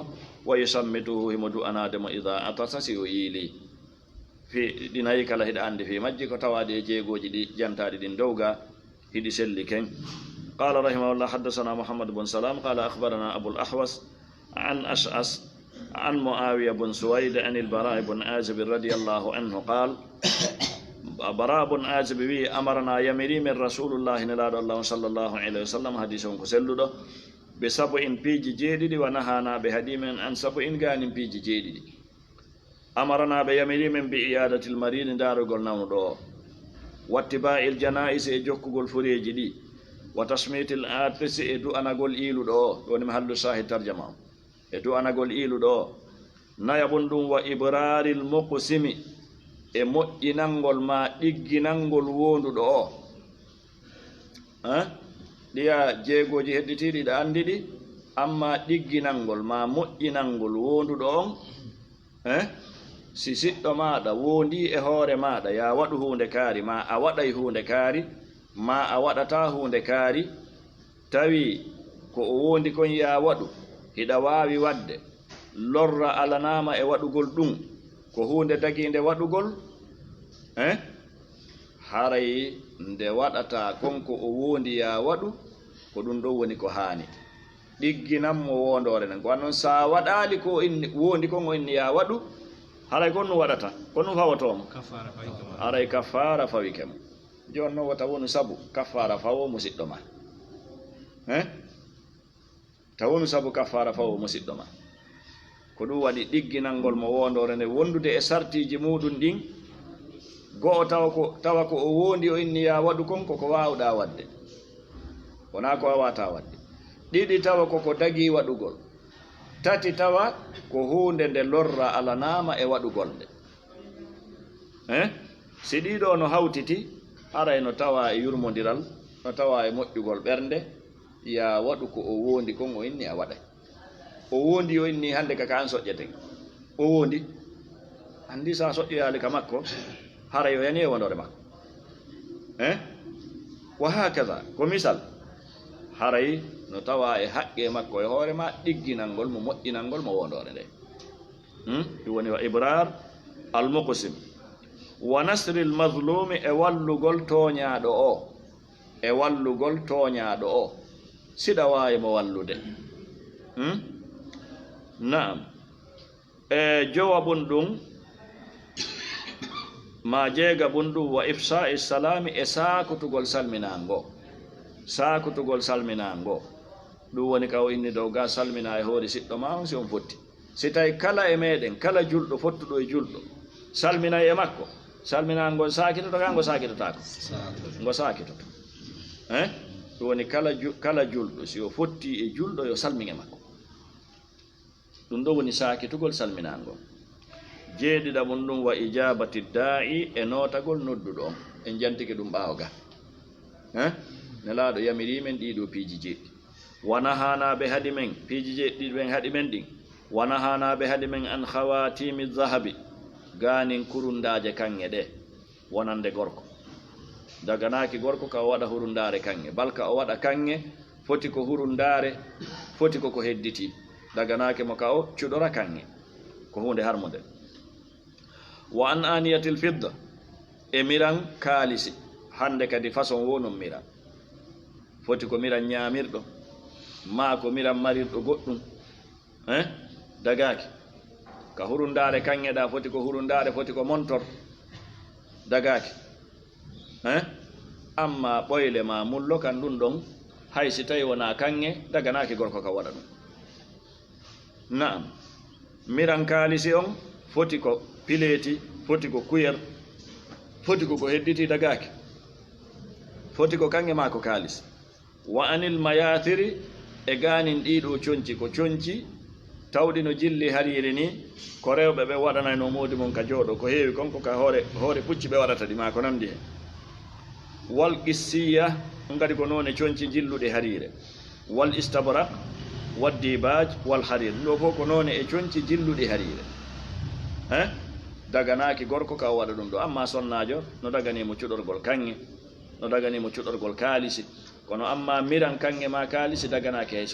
S1: ويسمته همدؤنا دم إذا أتس سيويلي في دينايك لهد عندي في مجيك توادي جيغو جدي جانتادي دين دوغا هدي سلكين قال رحمه الله حدثنا محمد بن سلام قال أخبرنا أبو الأحوص عن أشعث عن معاوية بن سويد عن البراء بن عازب رضي الله عنه قال براء بن عازب بي أمرنا يمري من رسول الله نلاد الله صلى الله عليه وسلم حديثهم كسلده بسبع بيج جيدي ونهانا بهديم عن سبع غان بيج جيدي أمرنا بيمري من بإيادة المريض دار قلنا ودو واتباع الجنائز جوكو الفريج دي وتسميت الآتس إدو أنا قول إيلو دو وني محل صاحب ترجمة إدو أنا قول إيلو دو نايبندون وإبرار المقسم e moƴƴinangol ma ɗigginangol wonduɗo o ɗiya jeegoji hedditiɗi ɗa andi ɗi amma ɗigginangol ma moƴƴinangol wonduɗo on si siɗɗo maɗa wondi e hoore maɗa ya waɗu hunde kaari ma a waɗay hunde kaari ma a waɗata hunde kaari tawi ko o wondi kon ya waɗu hiɗa wawi wadde lorra alanama e waɗugol ɗum ko hunde daginde waɗugol haray nde waɗata konko o wondi ya waɗu ko ɗum ɗo woni ko haani ɗigginanmo wondore nen ko annon sa waɗali ko inni wondi kon o inni ya waɗu haray kon ɗum waɗata ko ɗum fawotomo haray kaffara fawikemo joni noon wata wonu sabu kaffara fawo musidɗo ma tawonu sabu kaffara fawo musidɗo ma ko ɗum waɗi ɗigginalngol mo wondore nde wondude e sartiji muɗum ɗin go tawa ko o wondi o inni ya wadu kon ko waawda wadde wona ko wawata wadde ɗiɗi tawa koko dagi waɗugol tati tawa ko hunde nde lorra alanama e waɗugol nde si ɗiɗo no hawtiti aray no tawa e yurmodiral no tawa e moƴƴugol ɓernde ya waɗu ko o wondi kon o inni a waɗay o wondi o inni hande kaka an soƴƴete o wondi andi sa soƴƴoyali ka makko haray o yani e wondore makko wa hakaza ko misal haray no tawa e haqqe makko e hoore ma ɗigginal ngol mo moƴƴinal ngol mo wondore nde ɗum woni wa ibrar al muqsim wa nasri al mazlumi e wallugol toñaɗo o siɗa wawi mo wallude naam e jowabun ɗum ma jeega bun ɗum wa ifsa'i salami e sakutugol salminango ɗum woni ka o inni dow ga salmina e hoore siɗɗo ma on si on fotti si tawi kala e meɗen kala julɗo fottuɗo e julɗo salminay e makko salminango sakitoto ka ngo sakitotako ngo sakitoto ɗum woni kala julɗo si o fotti e julɗo yo salmin e makko ɗum ɗo woni sakitugol salminango jeeɗiɗa mum ɗum wa ijabati da'i e notagol nodduɗo on en jantike ɗum ɓaawo ga nelaɗo yamiri men ɗiɗo piiji jeeɗɗi wana hanaɓe haɗi men piiji jeeɗɗiɗi ɓen haɗi men ɗin wana hanaɓe haɗi men an khawatimi zahabi ganin kurundaje kanŋe ɗe wonande gorko daganaki gorko ka o waɗa hurundare kanŋe balka o waɗa kanŋe foti ko hurundare foti koko hedditi daganaki mo ka o cuɗora kanŋe ko hunde harmude wa an aniyatil fidda e miran kaalisi hande kadi façon wonon miran foti ko miran ñamirɗo ma ko miran marirɗo goɗɗum dagaki ka hurundare kanŋe ɗa foti ko hurundare foti ko montor dagaki amma ɓoyle ma mullo kan ɗum ɗon hay si tawi wona kanŋe daganaki gorko ka waɗa ɗum naam miran kaalisi on foti ko pileti foti ko kuyer foti ko hedditi dagaki foti ko kanŋe ma ko kaalisi wa anil mayathiri e ganin ɗiɗo conci ko conci tawɗi no jilli hariri ni ko rewɓe ɓe waɗanayno modi mum ka jooɗo ko heewi konko ka hoore pucci ɓe waɗata ɗi ma ko nandi hen wal qissiya ngadi ko noone conci jilluɗe harire wal istabrak wal dibaj wal harir ɗo fof ko noone e conci jilluɗe harire daganaki gorko ka waɗa ɗum ɗo amma sonnajo no daganimo cuɗorgol kanŋe no daganimo cuɗorgol kaalisi kono amma miran kanŋe ma kaalisi daganaki hay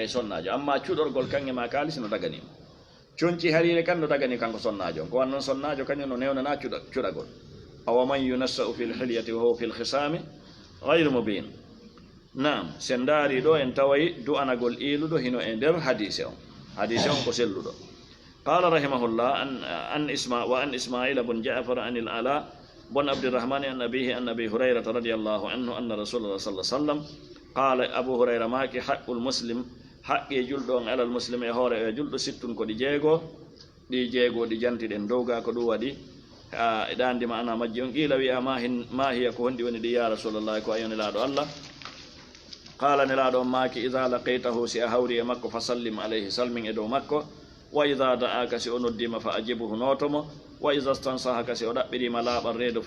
S1: sonnajo amma cuɗorgol kanŋe ma kaalisi no daganimo conci harire kan no dagani kanko sonnajo ko wannon sonnajo kañum no newnana cuɗagol awa man yunassau fi lhilyati wa huwa fi lhisami gayru mubin naam sen daari ɗo en tawayi du'anagol iluɗo hino e nder hadise on ko selluɗo قال رحمه الله عن إسماعيل بن جعفر عن العلاء بن عبد الرحمن عن أبيه عن أبي هريرة رضي الله عنه أن رسول الله صلى الله عليه وسلم قال أبو هريرة ماكي حق المسلم حق يجلد على المسلم يهور يجلد ست كدي جيغو دي جانتي دين دوغا كدو ودي دان دي معنا مجيون قيل ويا ما هي كوندي وني يا رسول الله كو أيون لادو الله قال نلادو ماكي إذا لقيته سيهوري مكو فسلم عليه سلم إدو مكو وإذا دعاك سي أندم فأجبه نوتم وإذا استنصحك سي أدبري ملابا ريد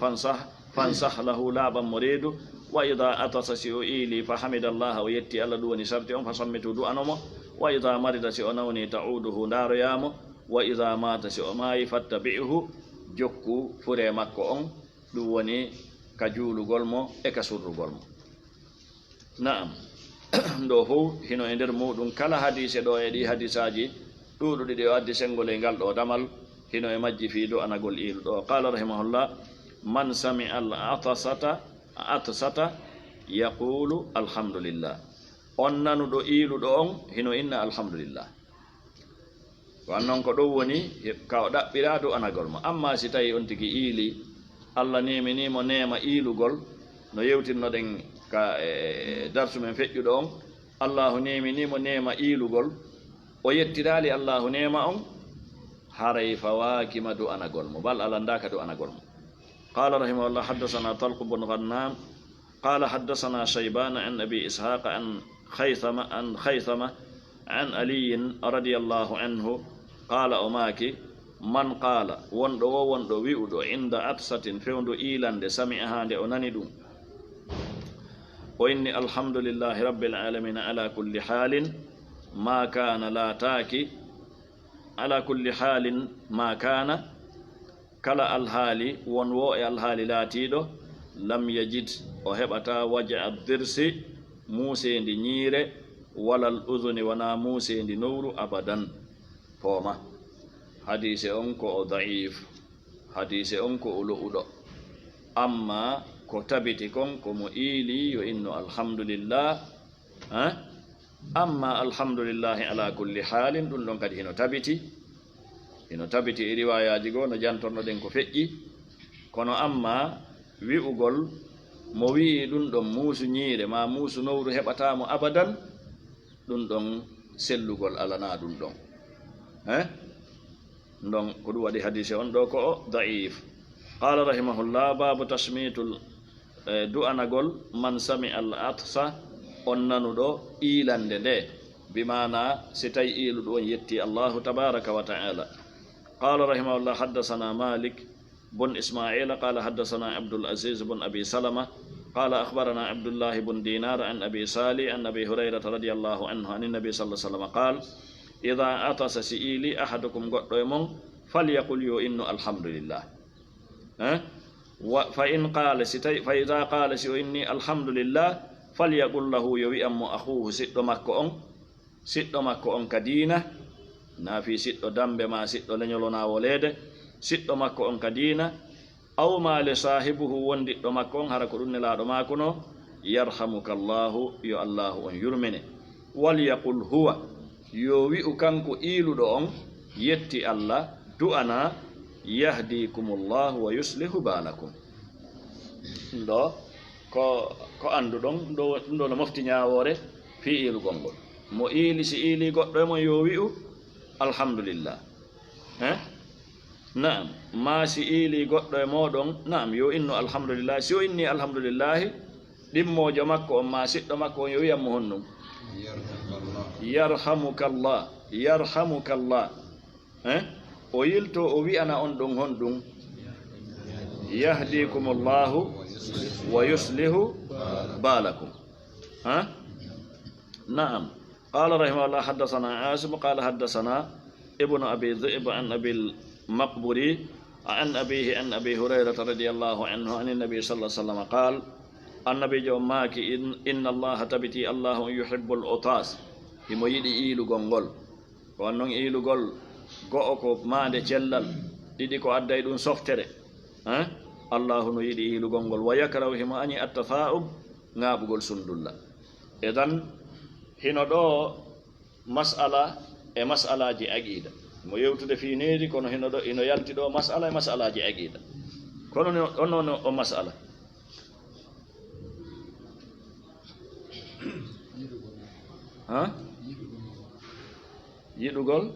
S1: فانصح له لابا مريد وإذا أتس سي إيلي فحمد الله ويتي ألا دوني سرتهم فصمتوا دؤنم وإذا مرض سي أنوني تعوده نار يام وإذا مات سي أماي فاتبعه جكو فري مكو أن دوني كجول غلمو إكسر غلمو نعم دوهو هنو اندر مودون كلا حديث دو يدي حديثاجي ɗuɗuɗi ɗe o addi sengol e ngal ɗo damal hino e majji fii do anagol ilu ɗo qala rahimahullah man sami al atsata yaqulu alhamdulillah on nanuɗo iluɗo on hino inna alhamdulillah wannon ko ɗum woni ka o ɗaɓɓira do anagol mo amma si tawi on tigi iili allah neminimo nema ilugol no yewtinnoɗen ka darsu men feƴƴuɗo on allahu neminimo nema ilugol o yettirali allahu nema on haray fawakima do anagol mo bal alandaka do anagol mo. Qala rahimahullah haddathana Talq bin Ghannam qala haddathana Shayban an Abi Ishaq an Khaythama an Ali radiyallahu anhu qala umaki man qala wondo wi'udo inda atsatin fewndo ilande sami'aha nde o nani ɗum o inni alhamdulillahi rabbil alamin ala kulli halin ma kana la taaki ala kulli halin ma kana kala alhaali won wo e alhaali laatiɗo lam yajid o heɓata waja addirsi muusendi ñiire walal uduni wona muusendi nowru abadan pooma. hadise on ko o daif, hadise on ko o lo'uɗo, amma ko tabiti kon ko mo iili yo inno alhamdulillah amma alhamdulillahi ala kulli halin ɗum ɗon kadi hino tabiti e riwayaji goo no jantornoɗen ko feƴƴi, kono amma wi'ugol mo wi'i ɗum ɗon muusu ñiire ma muusu nowru heɓatamo abadan ɗum ɗon sellugol alana ɗum ɗon ndon ko ɗum waɗi hadise on ɗo ko o daif. Qala rahimahullah babu tasmitul du'anagol man sami al atsa on nanuɗo ilande nde bimana si tawi iluɗo on yetti allahu tabaraka wa ta'ala. Qala rahimahullah haddasana Malik bun Ismail qala haddasana Abdul Aziz bun Abi Salama qala akhbarana Abdullah bun Dinar an Abi Salih an Abi Hurairah radhiyallahu anhu an Nabi sallallahu alaihi wasallam qala idha atasa si ili ahadukum goɗɗo e mon falyaqul yo inno alhamdulillah fa in qala fa idha qala si o inni alhamdulillah falyaqul lahu yo wi'ammo akhuhu siɗɗo makko on kadina na fi siɗɗo dambe ma siɗɗo leñolona wolede siɗɗo makko on kadina aw ma li sahibuhu wondiɗɗo makko on hara ko ɗum nelaɗo mako no yarhamukallahu yo allahu on yurmine walyaqul huwa yo wi'u kanko iluɗo on yetti Allah du'ana yahdikumullahu wa yuslihu balakum. ɗo ko anduɗon ɗum ɗo no mofti ñawore fi ilugol ngol mo ili si ili goɗɗo e mon yo wi'u alhamdulillah naam ma si ili goɗɗo e moɗon naam yo inno alhamdulillah si o inni alhamdulillahi ɗimmojo makko on ma siɗɗo makko on yo wiyammo honnum yarhamukallah o yilto o wi'ana on ɗum honɗum yahdikumullahu wa yuslihu balakum na'am. Qala rahimahullah haddathana Asim qala haddathana ibnu Abi Dhi'b an Abil Maqburi an abihi an Abi Hurairah radhiyallahu anhu an Nabi sallallahu alaihi wasallam qala annabi jomaki inna Allah tabiti Allahu yuhibbul utas himo yiɗi ilugol ngol ko non ilugol go'o ko mande cellal ɗiɗi ko adday ɗum softere Allahu no yiɗi ilugol ngol wa yakrahu himo añi attafa'ub ngaɓugol sundulla. Edan hino ɗo mas'ala e mas'alaji aqida mo yewtude fi needi kono hino ɗo ino yalti ɗo mas'ala e mas'alaji aqida kono on o mas'ala yiɗugol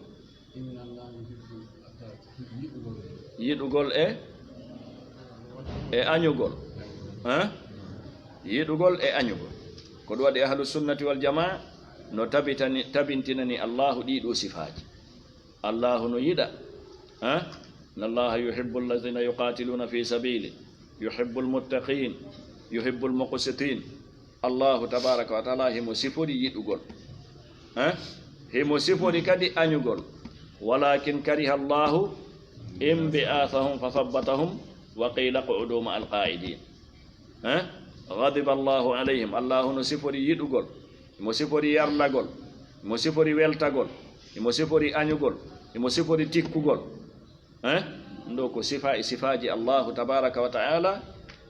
S1: e añugol yiɗugol e añugol ko ɗum waɗi ahlu sunnati wal jamaa no tabintinani Allahu ɗiɗo sifaji. Allahu no yiɗa inna Allaha yuhibbu alladhina yuqatiluna fi sabili yuhibbu almuttaqin yuhibbu almuqsitin. Allahu tabaraka wa taala himo sifori yiɗugol himo sifori kadi añugol walakin kariha Allahu imbi'athahum fathabbatahum wa qila qu'udu ma alqa'idin ghadiba Allahu alayhim. Allahu no sifori yiɗugol himo sifori yarlagol himo sifori weltagol himo sifori añugol himo sifori tikkugol ndo ko sifaji Allahu tabaraka wa ta'ala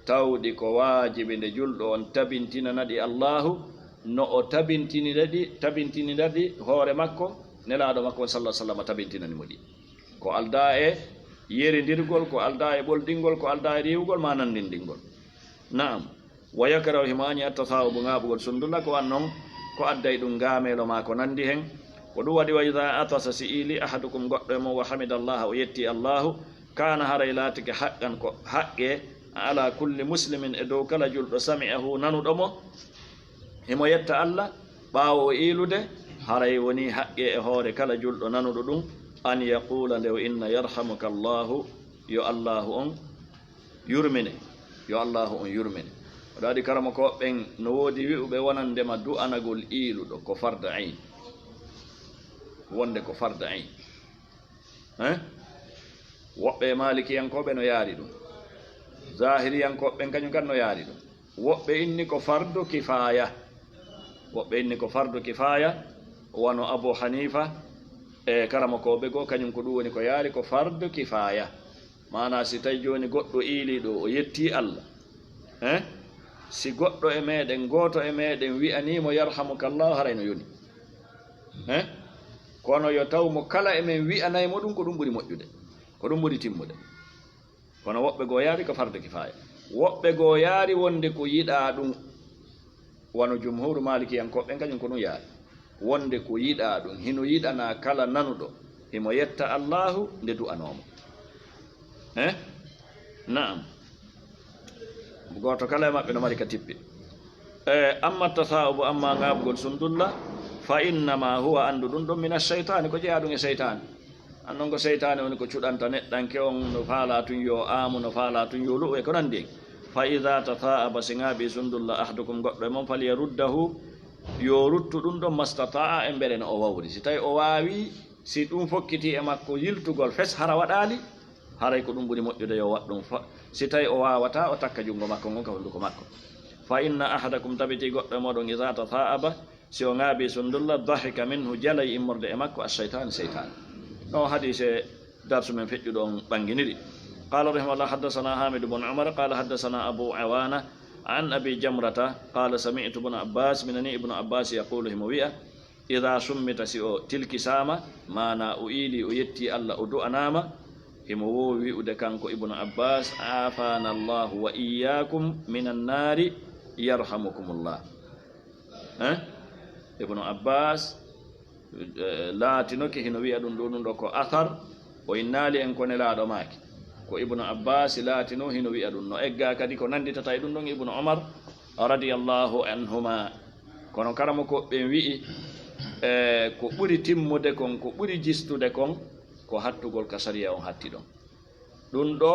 S1: tawɗi ko wajibi nde julɗo on tabintinanaɗi Allahu no o tabintiniɗaɗi hoore makko nelaɗo makko sallallahu alaihi wasallam tabintinani mo ɗi ko alda e yeridirgol ko alda e ɓolɗingol ko alda e riwgol ma nandindingol. Naam wa yakrahu himo añi attafa'ubu ngaɓugol sundulla ko wannon ko adday ɗum gamelo ma ko nandi hen ko ɗum waɗi wa ida atasa si ili ahadukum goɗɗo e mum wa hamidallah o yetti allahu kana haray laatike haqqan ko haqqe ala kulli muslimin e dow kala julɗo sami'ahu nanuɗo mo emo yetta allah ɓaawo o ilude haray woni haqqe e hoore kala julɗo nanuɗo ɗum an yaqula nde o inna yarhamuka allahu yo allahu on yurmine yo allahu on yurmine oɗo waɗi karama ko ɓen no woodi wi'uɓe wonandema du'anagol iluɗo ko farda ayn wonde ko farda ayn woɓɓe malikiyankoɓe no yaari ɗum zahiriyankoɓen kañum kan no yaari ɗum woɓɓe inni ko fardu kifaya woɓɓe inni ko fardu kifaya wano abou hanifa e karama koɓe goo kañum ko ɗum woni ko yaari ko fardu kifaya mana si tawi joni goɗɗo iiliɗo o yetti allah si goɗɗo e meɗen goto e meɗen wi'animo yarhamukallah harayno yoni kono yo tawmo kala emen wi'anaymo ɗum ko ɗum ɓuuri moƴƴude ko ɗum ɓuuri timmude kono woɓɓe goo yaari ko farde kifaya woɓɓe goo yaari wonde ko yiɗa ɗum wano jumhuru malikiyankoɓe kañum ko ɗum yaari wonde ko yiɗa ɗum hino yiɗana kala nanuɗo himo yetta allahu nde du'anomo naam goto kala e maɓɓe no mari ka tippi amma tasaubu amma ngabgol sundulla fa innama huwa andu ɗum ɗon min alcheytani ko jeeya ɗum e seytani annon ko seytani woni ko cuɗanta neɗɗanke on no faala tun yo amu no faala tun yo lu'u e ko nandi fa ida tasaaba si ngaaɓi sundulla ahdukum goɗɗo e moon falyaruddahu yo ruttu ɗum ɗon mastata'a e mbere no o wawri si tawi o waawi si ɗum fokkiti e makko yiltugol fes hara waɗali haray ko ɗum ɓuri moƴƴude yo waɗ ɗum si tawi o wawata o takka jungo makko ngon ka honduko makko fa inna ahadakum tabiti goɗɗo e moɗon ida tasaaba si o ngaaɓi sundulla dahika minhu jalay immorde e makko alcheytani seytani no hadise darsu men feƴƴuɗo on ɓanginiri qala rahimahullah haddasana hamid bun umar qala haddasana abu awana an abi jamrata qala sami'tu ibn abbas minani ibnu abbas yaqulu himo wi'a ida summita si o tilkisama mana o iili o yetti allah o du'anama himo wowi wi'ude kanko ibnu abbas afana allahu wa iyyakum min annari yarhamukumullah ibnu abbas laatinoke hino wi'a ɗum ɗo ko athar o innali en ko nelaɗo maake ko ibnu abbas laatino hino wi'a ɗum no egga kadi ko nanditata e ɗum ɗon ibnu umar radiyallahu anhuma kono karama ko ɓen wi'i ko ɓuri timmude kon ko ɓuri jistude kon ko hattugol ka sariya on hatti ɗon ɗum ɗo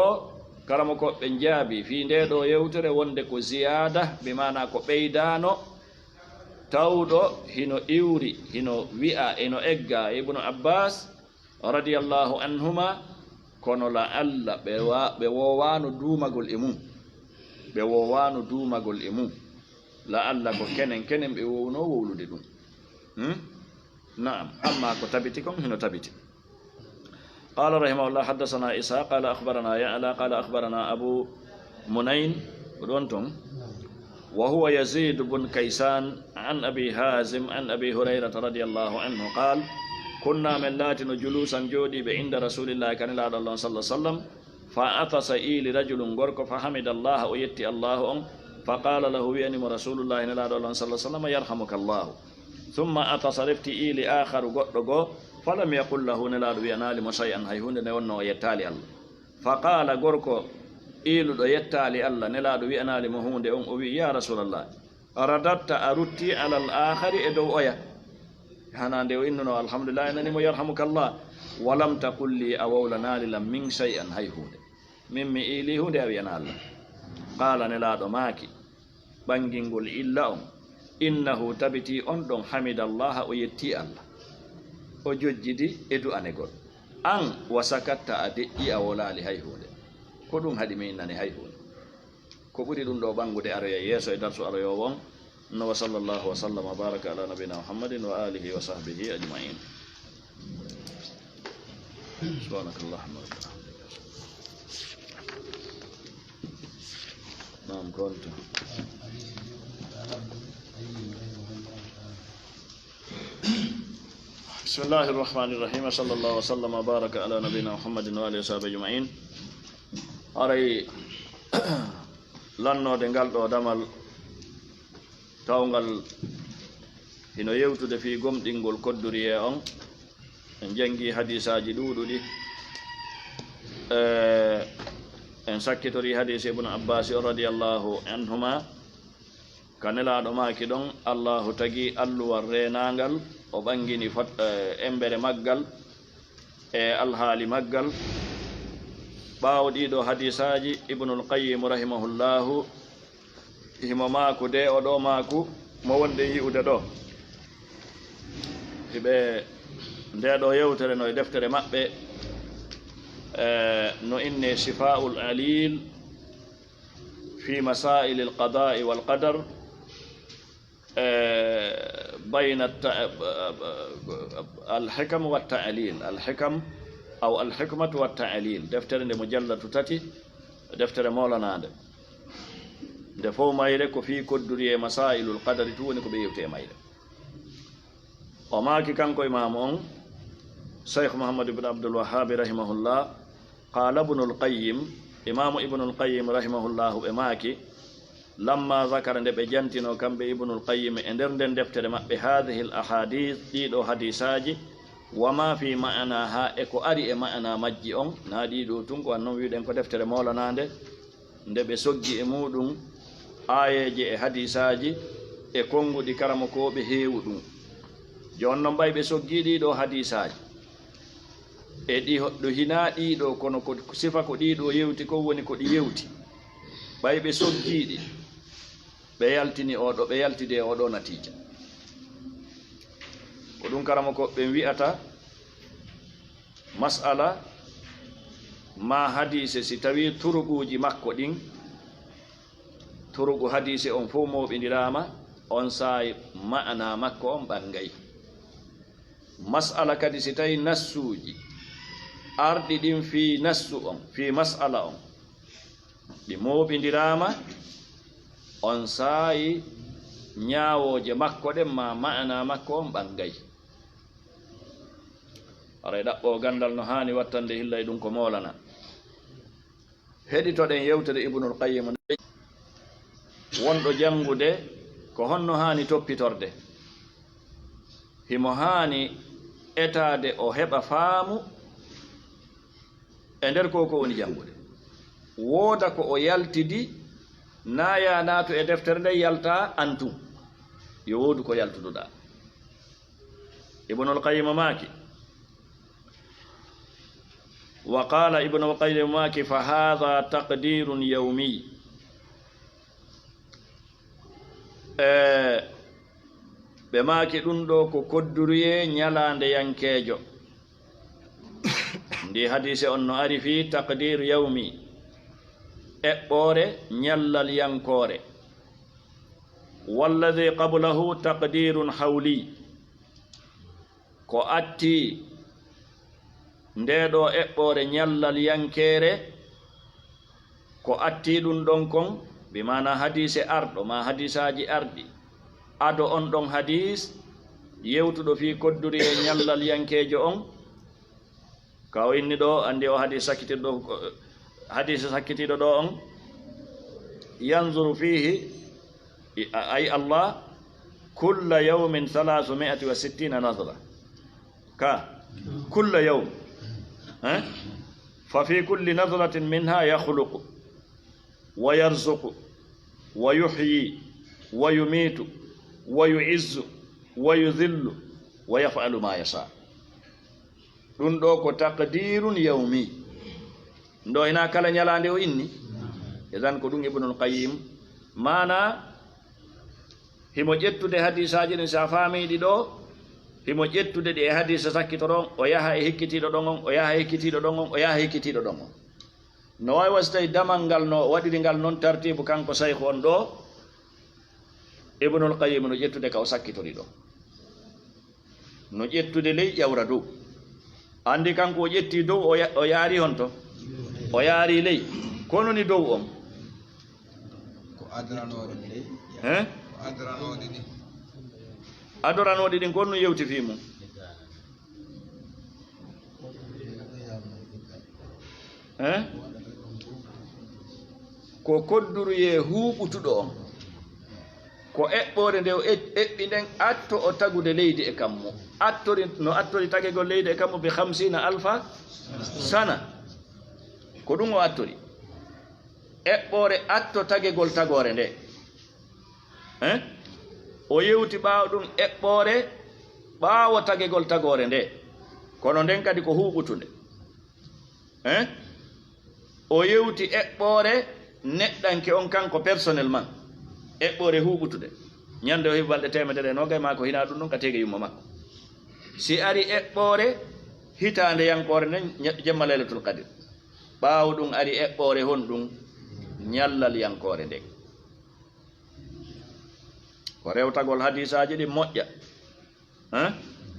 S1: karama ko ɓen jaabi fi nde ɗo yewtere wonde ko ziyada bi mana ko ɓeydano tawɗo hino iwri hino wi'a eno egga ibnu abbas radiyallahu anhuma kono la allah ɓe wowano duumagol e mum ɓe wowano duumagol e mum la allah ko kenen ɓe wowno wowlude ɗum naam amma ko tabiti kon hino tabiti qala rahimahullah haddasana isa qala akhbarana ya'la qala akhbarana abu munayn ɗon ton وهو يزيد بن كيسان عن أبي هازم عن أبي هريرة رضي الله عنه قال كنا من لاتن جلوسا جودي بعند رسول الله كان الله صلى الله عليه وسلم فأطس إلي رجل غرق فحمد الله ويتي الله فقال له يعني رسول الله صلى الله عليه وسلم يرحمك الله ثم أطس رفت إلي آخر غرق فلم يقل له نلاد وينال شيئا هيهون نونو يتالي الله فقال غرق ilu ɗo yettali allah nelaɗo wi'anali mo hunde on o wi ya rasulallah radatta a rutti alal akhari e dow oya hana nde o innuno alhamdulillah nanimo yarhamukallah walam taqul li a wawlanali lam min shay'an hay hunde min mi ili hunde a wiyana allah qala nelaɗo maaki ɓangingol illa on innahu tabiti on ɗon hamidallah o yetti allah o jojjidi e du'anegol an wasakatta a deƴƴi a wolali hay hunde ko ɗum haɗi min nani hay hunde ko ɓuri ɗum ɗo ɓangude aroya yeeso e darsu aroyo won no wa sallallahu wa sallam wa baraka ala nabina muhammadin wa alihi wa sahbihi ajmain subhanakallahumma wa bihamdika naam konta bismillahir rahmanir rahim sallallahu wa sallam wa baraka ala nabina muhammadin wa alihi wa sahbihi ajmain aray lannode ngal ɗo damal tawgal hino yewtude fi gomɗingol kodduri e on en jangi hadisaji ɗuɗuɗi en sakkitori hadise ibnu abbas radiallahu anhuma kanelaɗo maki ɗon allahu tagi alluwal renagal o ɓangini embere maggal e alhaali maggal ɓaawo ɗiɗo hadisaji ibnul qayyim rahimahullahu himo maako de o ɗo maako mo wonde yi'ude ɗo hiɓe nde ɗo yewtere no e deftere maɓɓe no inne shifa'ul alil fi masail alqada'i wal qadar bayna alhikam wa ta'lil alhikam aw alhikmatu wa ta'lil deftere nde mujallatu tati deftere molanade nde fof mayre ko fi kodduri e masailul qadari tu woni ko ɓe yewte mayre o maaki kanko imam on cheikh mouhammad ibne abdoul wahabi rahimahullah qala ibnul qayyim imamu ibnul qayyim rahimahullahu ɓe maaki lamma zakara nde ɓe jantino kamɓe ibnul qayyim e nder nden deftere maɓɓe hadihi l ahadis ɗiɗo hadisaji wama fi ma'ana ha e ko ari e ma'ana majji on na ɗiɗo tun ko annon wiɗen ko deftere molanade nde ɓe soggi e muɗum ayeje e hadisaji e konguɗi karama ko ɓe heewu ɗum jon noon ɓay ɓe soggi ɗiɗo hadisaji e ɗo hina ɗiɗo kono ko sifa ko ɗiɗo yewti ko woni ko ɗi yewti ɓay ɓe soggiɗi ɓe yaltini oɗo ɓe yaltide oɗo natija ko ɗum karama ko ɓe wi'ata mas'ala ma hadise si tawi turuɓuji makko ɗin turuɓu hadise on fof moɓidirama on saayi ma'ana makko on ɓangay mas'ala kadi si tawi nassuji arɗi ɗin fi nassu on fi mas'ala on ɗi moɓidirama on saayi ñawoje makko ɗen ma ma'ana makko on ɓangay aray ɗaɓɓo gandal no hani wattande hillay ɗum ko molana heɗitoɗen yewtere ibnul qayyim wonɗo jangude ko honno hani toppitorde himo hani etade o heɓa faamu e nder ko woni jangude wooda ko o yaltidi na ya naatu e deftere nde yalta antum yo woodu ko yaltuduɗa ibnul qayyim maaki wa qala ibnul qayyim maaki fa hadha taqdirun yawmi ɓe maaki ɗum ɗo ko kodduruye ñalande yankejo ndi hadise on no ari fi taqdir yawmi eɓɓore ñallal yankore walladi qablahu taqdirun hawli ko atti ndeɗo eɓɓore ñallal yankere ko atti ɗum ɗon kon bimana hadise arɗo ma hadisaji arɗi ado on ɗon hadis yewtuɗo fi kodduri e ñallal yankejo on ka o inni ɗo andi o hadis sakkitiɗo hadise sakkitiɗo ɗo on yanzuru fihi ay Allah kulla yawmin 360 nazra ka kulla yawm fa fi kulli nazratin minha yakhluqu wa yarzuqu wa yuhyi wa yumitu wa yu'izzu wa yudhillu wa yaf'alu ma yasha ɗum ɗo ko taqdirun yawmi ndo ina kala ñalande o inni edan ko ɗum ibnul qayyim mana himo ƴettude hadisaji ɗin sa faamiɗi ɗo himo ƴettude ɗi e hadisa sakkito ɗon o yaha e hikkitiɗo ɗon on o yaha e hikkitiɗo ɗon on o yaha e hikkitiɗo ɗon on no wawi wasi tawi damal ngal no waɗiri ngal noon tartibu kanko sayhu on ɗo ibnul qayyim no ƴettude ka o sakkitori ɗo no ƴettude ley ƴawra dow andi kanko o ƴetti dow o yaari hon to o yaari ley kono ni dow on
S2: ko adranoɗe ley ko adranoɗe ɗi
S1: adoranoɗe ɗin kon no yewti fi mum ko kodduruye huuɓutuɗo on ko eɓɓore nde o eɓɓi nden atto o tagude leydi e kammu attori tagegol leydi e kammu bi 50 alfa sana ko ɗum o attori eɓɓore atto tagegol tagore nde o yewti ɓaawo ɗum eɓɓore ɓaawo tagegol tagore nde kono nden kadi ko huɓutude o yewti eɓɓore neɗɗanke on kanko personnellement eɓɓore huɓutude ñande o heɓi balɗe 100 ma ko hina ɗum ɗum ka tege yumma makko si ari eɓɓore hitande yankore nden jemma laylatul qadir ɓaawo ɗum ari eɓɓore hon ɗum ñallal yankore nden ko rewtagol hadisaji ɗi moƴƴa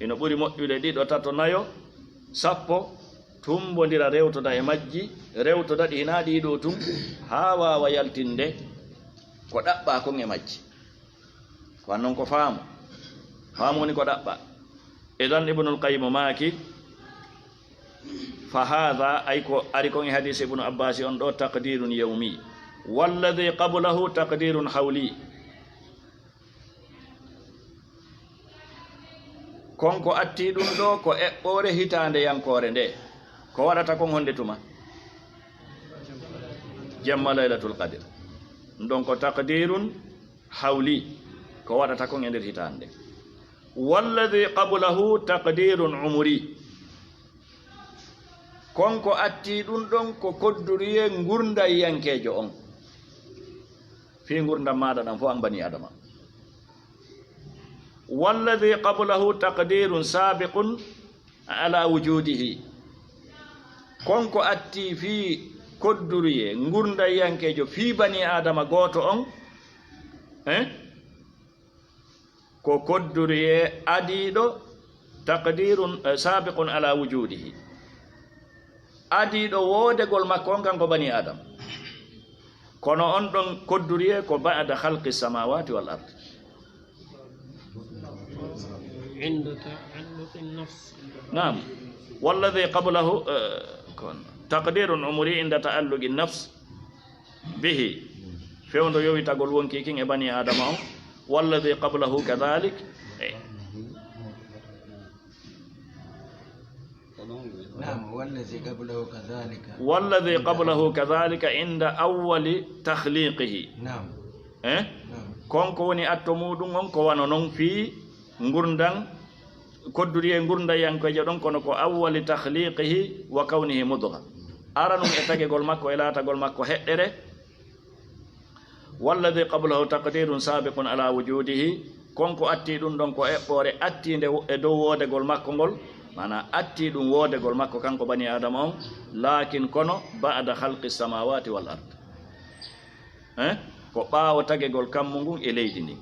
S1: ino ɓuri moƴƴude 2 3 4 10 tumbodira rewtoda e majji rewtoda ɗi hina ɗiɗo tum ha wawa yaltinde ko ɗaɓɓa kon e majji wan noon ko faamu woni ko ɗaɓɓa idan ibnul qayyim maaki fa hadha ay ko ari kon e hadis ibnu abbas on ɗo taqdirun yawmi walladhi qablahu taqdirun hawli konko atti ɗum ɗo ko eɓɓore hitande yankore nde ko waɗata kon honde tuma jemma laylatul qadir ɗum ko taqdirun hawli ko waɗata kon e nder hitande walladhi qablahu taqdirun umri konko atti ɗum ɗon ko kodduriye gurdam yankejo on fi gurdam maɗa ɗam fo an bani adama walladhi qablahu taqdirun sabiqun ala wujudihi konko atti fi kodduriye gurdam yankejo fi bani adama goto on ko kodduriye adiɗo taqdirun sabiqun ala wujudihi adiɗo wodegol makko on kanko bani adama kono on ɗon kodduriye ko ba'da khalqi samawati wal ard
S3: عند تعلق النفس
S1: نعم والذي قبله تقدير عمري عند تعلق النفس به فيوندو يوي تاغول وونكي كين بني ادم والذي قبله كذلك
S2: نعم
S1: والذي قبله كذلك عند اول تخليقه
S2: نعم
S1: konko woni atto muɗum on ko wano noon fi gurdam kodduriye gurdam yankoje ɗon kono ko awwali tahliqihi wa kawnihi mudgha ara ɗum e tagegol makko e laatagol makko heɗɗere walladhi qablahu taqdirun sabiqun ala wujudihi konko atti ɗum ɗon ko eɓɓore attinde e dow wodegol makko ngol mana atti ɗum wodegol makko kanko bani adama on lakin kono ba'da khalqi samawati wal ard ko ɓaawo tagegol kammu ngun e leydi ndi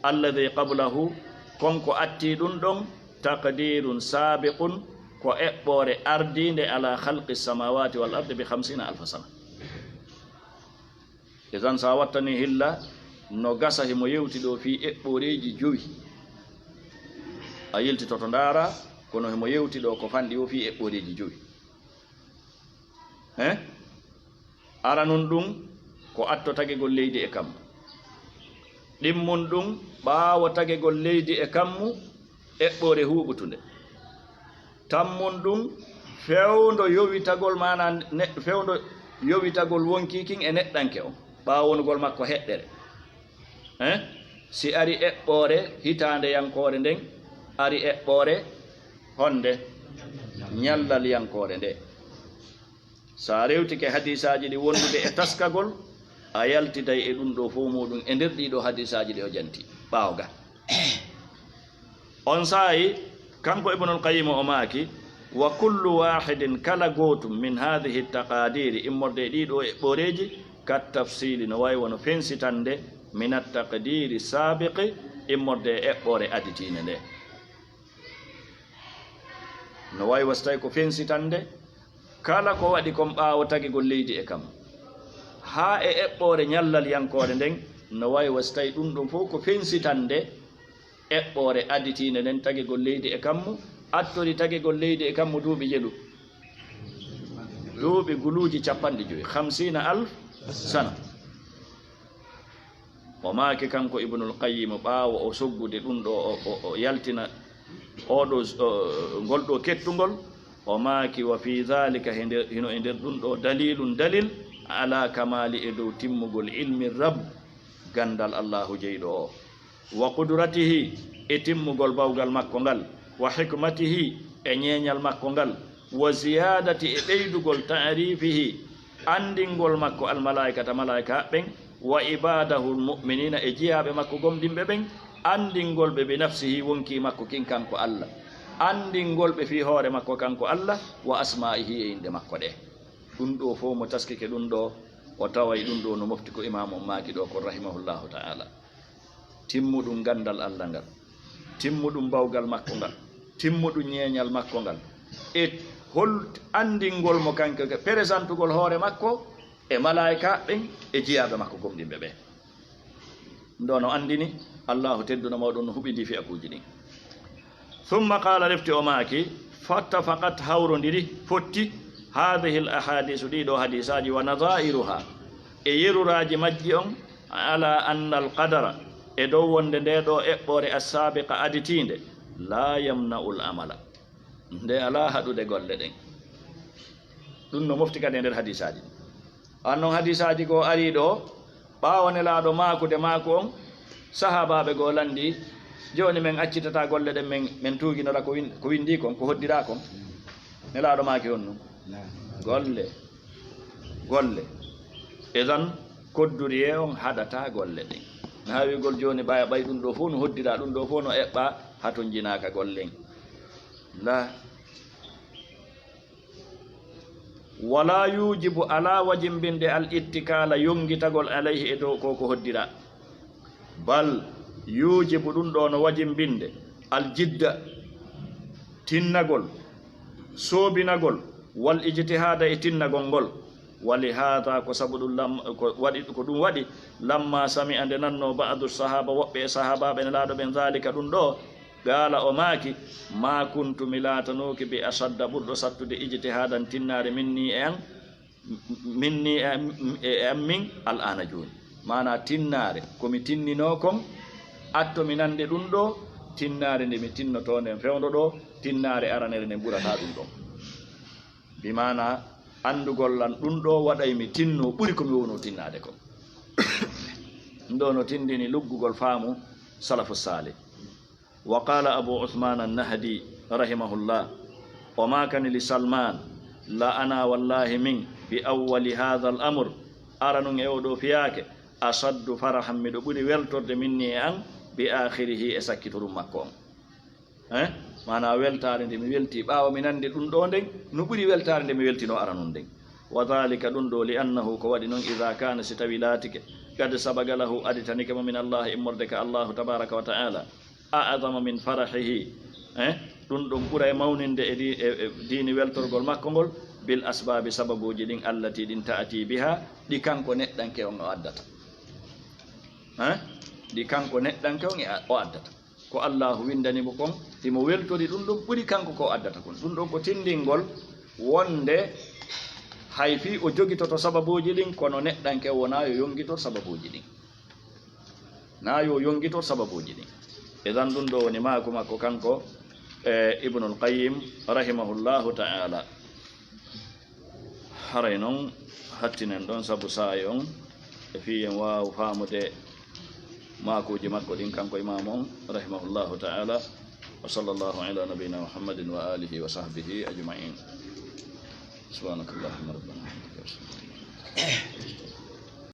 S1: alladhi qablahu konko atti ɗum ɗon taqdirun sabiqun ko eɓɓore ardinde ala khalqi samawati wal ardi bi 50 alfa sana idan sa wattani hilla no gasa himo yewti ɗo fi eɓɓoreji 5 a yiltitoto ndaara kono himo yewti ɗo ko fanɗi o fi eɓɓoreji 5 ara nun ɗum ko atto tagegol leydi e kammu ɗimmun ɗum ɓaawo tagegol leydi e kammu eɓɓore huɓutunde tammun ɗum fewndo yowitagol mana fewndo yowitagol wonkikin e neɗɗanke on ɓaawo wonugol makko heɗɗere si ari eɓɓore hitande yankore nden ari eɓɓore honde ñallal yankore nde sa rewtike hadisaji ɗi wondude e taskagol a yaltiday e ɗum ɗo fo muɗum e nder ɗiɗo hadisaji ɗi o janti ɓaawo ga on saayi kanko ibnul qayyim o maaki wa kullu wahidin kala gotum min hadhihi taqadiri immorde ɗiɗo e ɓoreji kat tafsili no wawi wono fensitande min attaqdiri sabiqi immorde e eɓɓore aditine nde no wawi wastay ko fensitande kala ko waɗi kon ɓaawo tagigol leydi e kam ha e eɓɓore ñallal yankore nden no wawi wastay ɗum ɗum fof ko fensitande eɓɓore additinde nden tagigol leydi e kammu attori tagigol leydi e kammu duuɓi jeɗu duuɓi guluuji 50 50 alf sana o maaki kanko Ibnul Qayyim ɓaawo o soggude ɗum ɗo o yaltina oɗo ngol ɗo kettugol o maaki wa fi dhalika hino e nder ɗum ɗo dalilun dalil ala kamali e dow timmugol ilmi rab gandal Allahu jeyɗo o wa qudratihi e timmugol bawgal makko ngal wa hikmatihi e ñeeñal makko ngal wa ziyadati e ɓeydugol ta'rifihi andingol makko almalaikata malaika ɓen wa ibadahu lmuminina e jiyaɓe makko gomɗinɓe ɓen andingol ɓe nafsihi wonki makko kin kanko Allah andingol ɓe fi hoore makko kanko Allah wa asma'ihi e inde makko ɗe ɗum ɗo fof mo taskike ɗum ɗo o taway ɗum ɗo no mofti ko imam on maaki ɗo ko rahimahullahu ta'ala timmuɗum gandal Allah ngal timmuɗum bawgal makko ngal timmuɗum ñeeñal makko ngal e hol andingol mo kanko présentugol hoore makko e malaika ɓen e jiyaɓe makko gomɗinɓe ɓe ndo no andini Allahu tedduna mawɗon no huɓidi fi akuji ɗin thumma qala lefti o maaki fattafaqat hawrodiri fotti hadihi l ahadisu ɗiɗo hadisaji wa nadairuha e yeruraji majji on ala anna al qadara e dow wonde nde ɗo eɓɓore assabiqa aditinde la yamna'u l amala nde ala haɗude golle ɗen ɗum no mofti kadi e nder hadisaji annon hadisaji ko ari ɗo ɓawonelaɗo makude maako on sahabaɓe goo landi joni min accitata golle ɗen min tuginora ko windi kon ko hoddira kon nelaɗo maaki on num golle edan kodduri e on haɗata golle ɗen mi hawigol joni ɓaya ɓay ɗum ɗo fof no hoddira ɗum ɗo fof no eɓɓa haton jinaka gollen la wala yujibu ala wajimbinde al ittikala yongitagol alayhi e dow koko hoddira bal yujibu ɗum ɗo no wajimbinde al jidda tinnagol soobinagol wal ijtihada e tinnagol ngol wali hada ko sabu ɗum ko ɗum waɗi lamma sami ande nanno ba'du sahaba woɓɓe e sahabaɓe ne laaɗo ɓen zalika ɗum ɗo gaala o maaki ma kuntu mi laatanoki bi asadda ɓurɗo sattude ijtihadan tinnare minni e an min al ana joni mana tinnare komi tinnino kon atto mi nande ɗum ɗo tinnare nde mi tinnoto nden fewdo ɗo tinnare aranere nde ɓurata ɗum ɗon bi mana andugol lan ɗum ɗo waɗay mi tinno ɓuri komi wowno tinnade ko ɗum ɗo no tindini luggugol faamu salafu salih wa qala abu uthman an-nahdi rahimahullah wa ma kana li salman la ana wallahi min bi awwali hadha al-amr aranun e oɗo fiyake asaddu farahan miɗo ɓuri weltorde minni e an bi akhirihi e sakkitorum makko on mana weltare nde mi welti ɓawa mi nande ɗum ɗo nden no ɓuri weltare nde mi weltino aranun nden wa dhalika ɗum ɗo li annahu ko waɗi noon ida kana si tawi laatike kad sabagalahu aditanike mo min allah immorde ka allahu tabaraka wa ta'ala a'azama min farahihi ɗum ɗum ɓura e mawninde e diini weltorgol makko ngol bil asbabi sababuji ɗin allati ɗin ta'ati biha ɗi kanko neɗɗanke on o addata ɗi kanko neɗɗanke on o addata ko allahu windanimo kon timo weltori ɗum ɗum ɓuri kanko ko addata kon ɗum ɗon ko tindingol wonde hay fi o jogitoto sababuji ɗin kono neɗɗanke wona yo yongitor sababuji ɗin na yo yongitor sababuji ɗin edan ɗum ɗo woni maako makko kanko ibnul qayyim rahimahullahu ta'ala haray noon hattinen ɗon sabu saayi on e fiyen waw faamude maakuji makko ɗin kanko imam on rahimahullahu ta'ala wa sallallahu ala nabiyina muhammadin wa alihi wa sahbihi ajma'in subhanakallahumma rabbana wa bihamdika